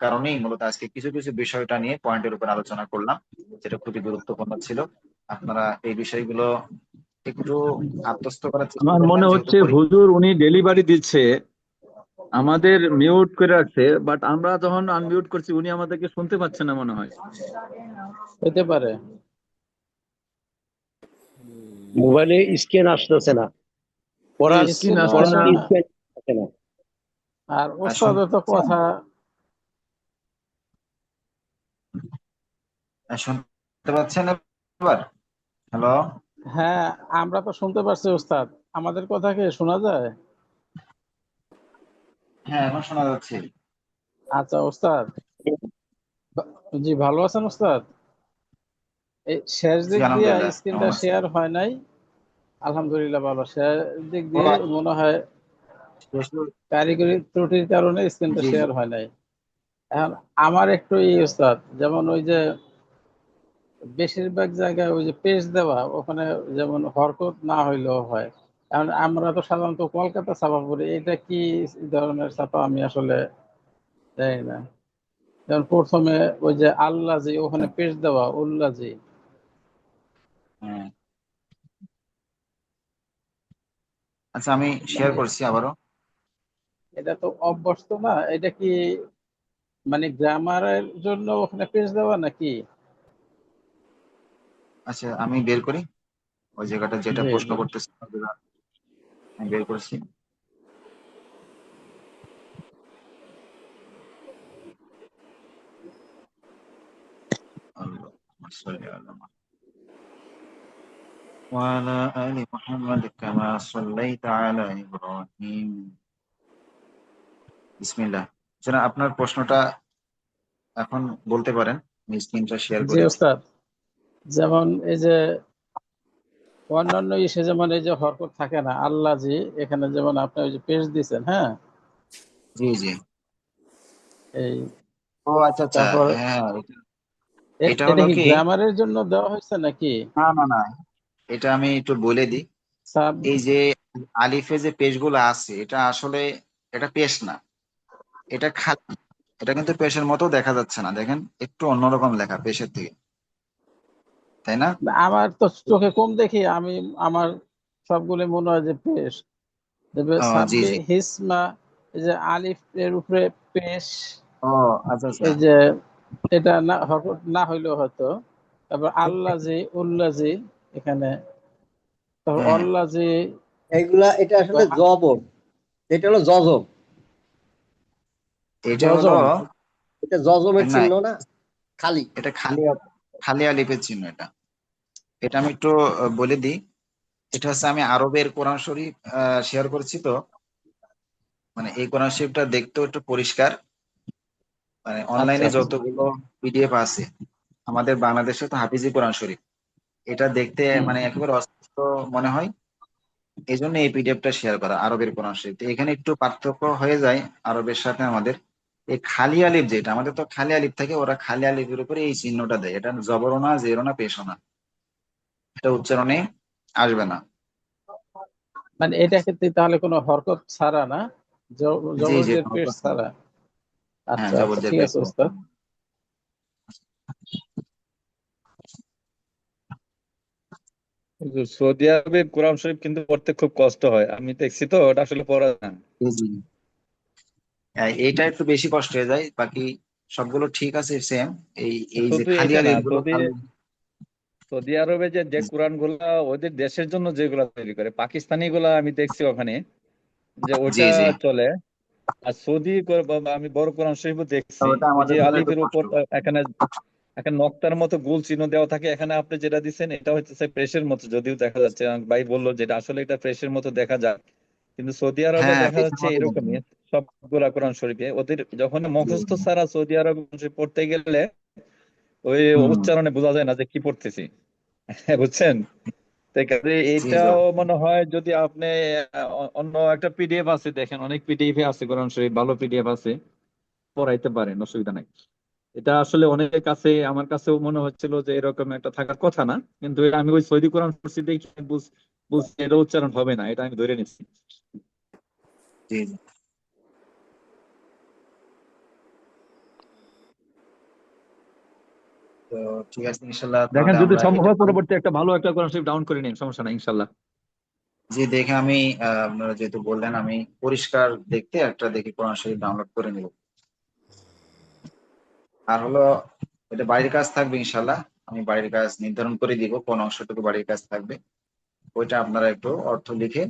কারণেই মূলত আজকে কিছু কিছু বিষয়টা নিয়ে পয়েন্টের উপর আলোচনা করলাম, যেটা খুবই গুরুত্বপূর্ণ ছিল। আপনারা এই বিষয়গুলো একটু আত্মস্থ করার চেষ্টা আমার করবেন, মনে যেহেতু হচ্ছে হুজুর উনি ডেলিভারি দিচ্ছে, আমাদের মিউট করে রাখছে, বাট আমরা যখন আনমিউট করছি উনি আমাদেরকে শুনতে পাচ্ছেন না মনে হয়। হতে পারে। মোবাইলে স্ক্যান আসতেছে না, পড়ার স্ক্রিন স্ক্রিনও আসছে আসে না। পড়ার না, স্ক্যান আসে না। আর শুনতে ওস্তাদের তো পাচ্ছেন? কথা। শুনতে পাচ্ছেন এবার? হ্যালো। হ্যাঁ, আমরা তো শুনতে পারছি ওস্তাদ। আমাদের কথা কি শোনা যায়? হ্যাঁ, এখন শোনা যাচ্ছে। আচ্ছা ওস্তাদ, জি ভালো আছেন ওস্তাদ? এই শেষ জি দিক দিয়ে আলহামদুলিল্লাহ, কেমন স্ক্রিনটা আছেন? শেয়ার হয় নাই। আলহামদুলিল্লাহ ভালো। শেষ দিক ও, দিয়ে মনে হয় কারিগরি ত্রুটির কারণে স্ক্রিনটা জি জি। শেয়ার হয় নাই। এখন আমার একটু ওস্তাদ, যেমন ওই যে বেশিরভাগ জায়গায় ওই যে পেজ দেওয়া, ওখানে যেমন হরকত না হইলেও হয়। কারণ আমরা তো সাধারণত কলকাতা ছাপা পড়ি, এটা কি ধরনের ছাপা আমি আসলে জানি না। যেমন প্রথমে ওই যে আল্লাজি, ওখানে পেজ দেওয়া উল্লাজি। হ্যাঁ, আচ্ছা আমি শেয়ার মানে করছি আবারও। এটা তো অভ্যস্ত না, এটা কি মানে গ্রামারের জন্য ওখানে পেজ দেওয়া নাকি? আচ্ছা আমি বের করি ওই জায়গাটা যেটা জি প্রশ্ন জি। করতেছি, আমি বের করছি। اللهم صل على محمد وعلى آل محمد كما صليت على إبراهيم। বিসমিল্লাহ। যারা আপনার প্রশ্নটা এখন বলতে পারেন, আমি স্ক্রিনটা শেয়ার জি করি। ওস্তাদ, যেমন এই যে অন্যান্য ইসে যেমন এই যে হরকত থাকে না আল্লাজি, এখানে যেমন আপনি ওই যে পেজ দিছেন, হ্যাঁ, জি জি। এই ও আচ্ছা আচ্ছা, তারপর হ্যাঁ এটা এটা হলো কি কি, গ্রামারের জন্য দেওয়া হয়েছে নাকি? না না না, এটা আমি একটু বলে দিই। সাব এই যে আলিফে যে পেশগুলো আছে, এটা আসলে এটা পেশ না, এটা খালি। এটা কিন্তু পেশের মতো দেখা যাচ্ছে না, দেখেন একটু অন্যরকম লেখা পেশের থেকে, তাই না? আমার তো চোখে কম দেখি আমি, আমার সবগুলো মনে হয় যে পেশ। জি সাব্বি জি। হিসমা, এই যে আলিফ এর উপরে পেশ, ও আচ্ছা আচ্ছা। এই যে এটা না হরকত না হইলেও হয়তো। তারপর আল্লাজি উল্লাজি এখানে, তারপর হ্যাঁ, অল্লাজি, এইগুলা এটা আসলে জবর, এটা হলো জজম। এটা হলো, জজম। এটা জজমের না চিহ্ন না, খালি। এটা খালি, খালি আলিফের চিহ্ন এটা। এটা আমি একটু বলে দিই। এটা হচ্ছে আমি আরবের কোরআন শরীফ শেয়ার করছি তো, মানে এই কোরআন শরীফটা দেখতেও একটু পরিষ্কার। মানে আচ্ছা অনলাইনে আচ্ছা। যতগুলো পিডিএফ আছে, আমাদের বাংলাদেশে তো হাফিজি কোরআন শরীফ, এটা দেখতে হুম। মানে একেবারে অস্পষ্ট মনে হয়। এই জন্য এই পিডিএফটা শেয়ার করা আরবের কোরআন শরীফ। তো এখানে একটু পার্থক্য হয়ে যায় আরবের সাথে আমাদের। এই খালি আলিফ যেটা, আমাদের তো খালি আলিফ থাকে, ওরা খালি আলিফের উপরে এই চিহ্নটা দেয়। এটা জবরও না, জেরও না, পেশও না, এটা উচ্চারণে আসবে না। মানে এটা ক্ষেত্রে তাহলে কোনো হরকত ছাড়া না, জি জি, জবরজের কোনো পেশ প্রশ্ন নেই। ছাড়া। হ্যাঁ, আচ্ছা আচ্ছা, জবরজের ঠিক পেশ। আছে ওস্তাদ। হুজুর, সৌদি আরবের কোরআন শরীফ কিন্তু পড়তে খুব কষ্ট হয়, আমি দেখছি তো, ওটা আসলে পড়া যায় না। জি জি। এইটা একটু বেশি কষ্ট হয়ে যায়, বাকি সবগুলো ঠিক আছে সেম। এই এই যে শুধু খালি এটা না, আলিফ গুলো যদি খালি। সৌদি আরবে যে যে কোরআন গুলা ওদের দেশের জন্য যেগুলা তৈরি করে, পাকিস্তানি গুলা আমি দেখছি ওখানে যে জি ওটা জি। চলে। আর আমি বড় কোরআন শরীফও তো দেখছি, ওটা ওই যে আমাদের জন্য একটু আলিফের উপর কষ্টকর। এখানে একটা নক্তার মতো গোল চিহ্ন দেওয়া থাকে। এখানে আপনি যেটা দিচ্ছেন এটা হচ্ছে প্রেসের মতো, যদিও দেখা যাচ্ছে, আমার ভাই বললো যেটা আসলে এটা প্রেসের মতো দেখা যায়, কিন্তু সৌদি আরবে হ্যাঁ, দেখা বেশি যাচ্ছে মতো এরকমই দেখবেন। সবগুলা কোরআন শরীফে। ওদের যখন জি মুখস্থ জি। ছাড়া সৌদি আরবে পড়তে গেলে ওই হুম। উচ্চারণে বোঝা যায় না যে কি পড়তেছি। বুঝছেন? তো কাজে জি জি। এটাও মনে হয় যদি আপনি অন্য একটা পিডিএফ আছে, দেখেন অনেক পিডিএফ আছে কোরআন শরীফ, ভালো পিডিএফ আছে, পড়াইতে পারেন, অসুবিধা নাই। এটা আসলে অনেক কাছে, আমার কাছেও মনে হচ্ছিল যে এরকম একটা থাকার কথা না, কিন্তু আমি ওই সৌদি কোরআন পড়ছি দেখি বুঝছি এটা উচ্চারণ হবে না, এটা আমি ধরে নিচ্ছি। জি জি। তো ঠিক আছে, ইনশাল্লাহ দেখেন তাহলে যদি আমরা সম্ভব এটা হয় করি। পরবর্তী একটা ভালো একটা কোরআন শরীফ ডাউন করে নিন, সমস্যা নাই ইনশাল্লাহ। জি, দেখে আমি আপনারা যেহেতু বললেন, আমি পরিষ্কার দেখতে একটা দেখি কোরআন শরীফ ডাউনলোড করে নিব। আর হলো, এটা বাড়ির কাজ থাকবে ইনশাল্লাহ। আমি বাড়ির কাজ নির্ধারণ করে দিব কোন অংশটুকু বাড়ির কাজ থাকবে। ওইটা আপনারা একটু অর্থ লিখে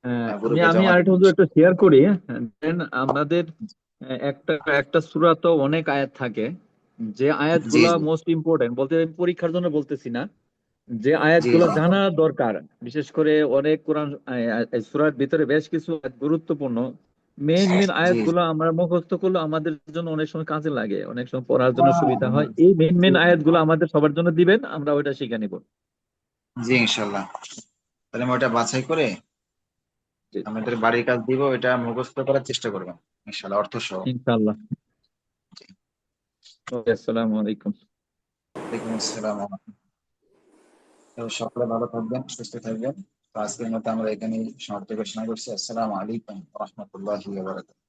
আমি গ্রুপে আমি জমা আরেকটা দিবেন। হুজুর একটা শেয়ার করি। দেন আমাদের একটা একটা সূরা তো অনেক আয়াত থাকে, যে জি আয়াতগুলা জি। মোস্ট ইম্পর্টেন্ট, বলতে আমি পরীক্ষার জন্য বলতেছি না, যে জি আয়াতগুলো জি। জানা দরকার। বিশেষ করে অনেক কোরআন সূরার ভিতরে বেশ কিছু আয়াত গুরুত্বপূর্ণ। মেইন মেইন জি জি। আয়াতগুলো আমরা মুখস্থ করলে আমাদের জন্য অনেক সময় কাজে লাগে, অনেক সময় পড়ার জন্য সুবিধা হয়। এই মেইন মেইন আয়াতগুলো আমাদের সবার জন্য দিবেন, আমরা ওইটা শিখে নিব। জি ইনশাল্লাহ। তাহলে আমি ওটা বাছাই করে জি, আমাদের বাড়ির কাজ দিব, এটা মুখস্থ করার চেষ্টা করবেন ইনশাল্লাহ, অর্থ সহ। ইনশাআল্লাহ। ওকে, আসসালামু আলাইকুম। ওয়ালাইকুম আসসালাম। তো সকলে ভালো থাকবেন, সুস্থ থাকবেন। তো আজকের মতো আমরা এখানেই সমাপ্তি ঘোষণা করছি। আসসালামু আলাইকুম রহমতুল্লাহি ওয়া বারাকাতুহু।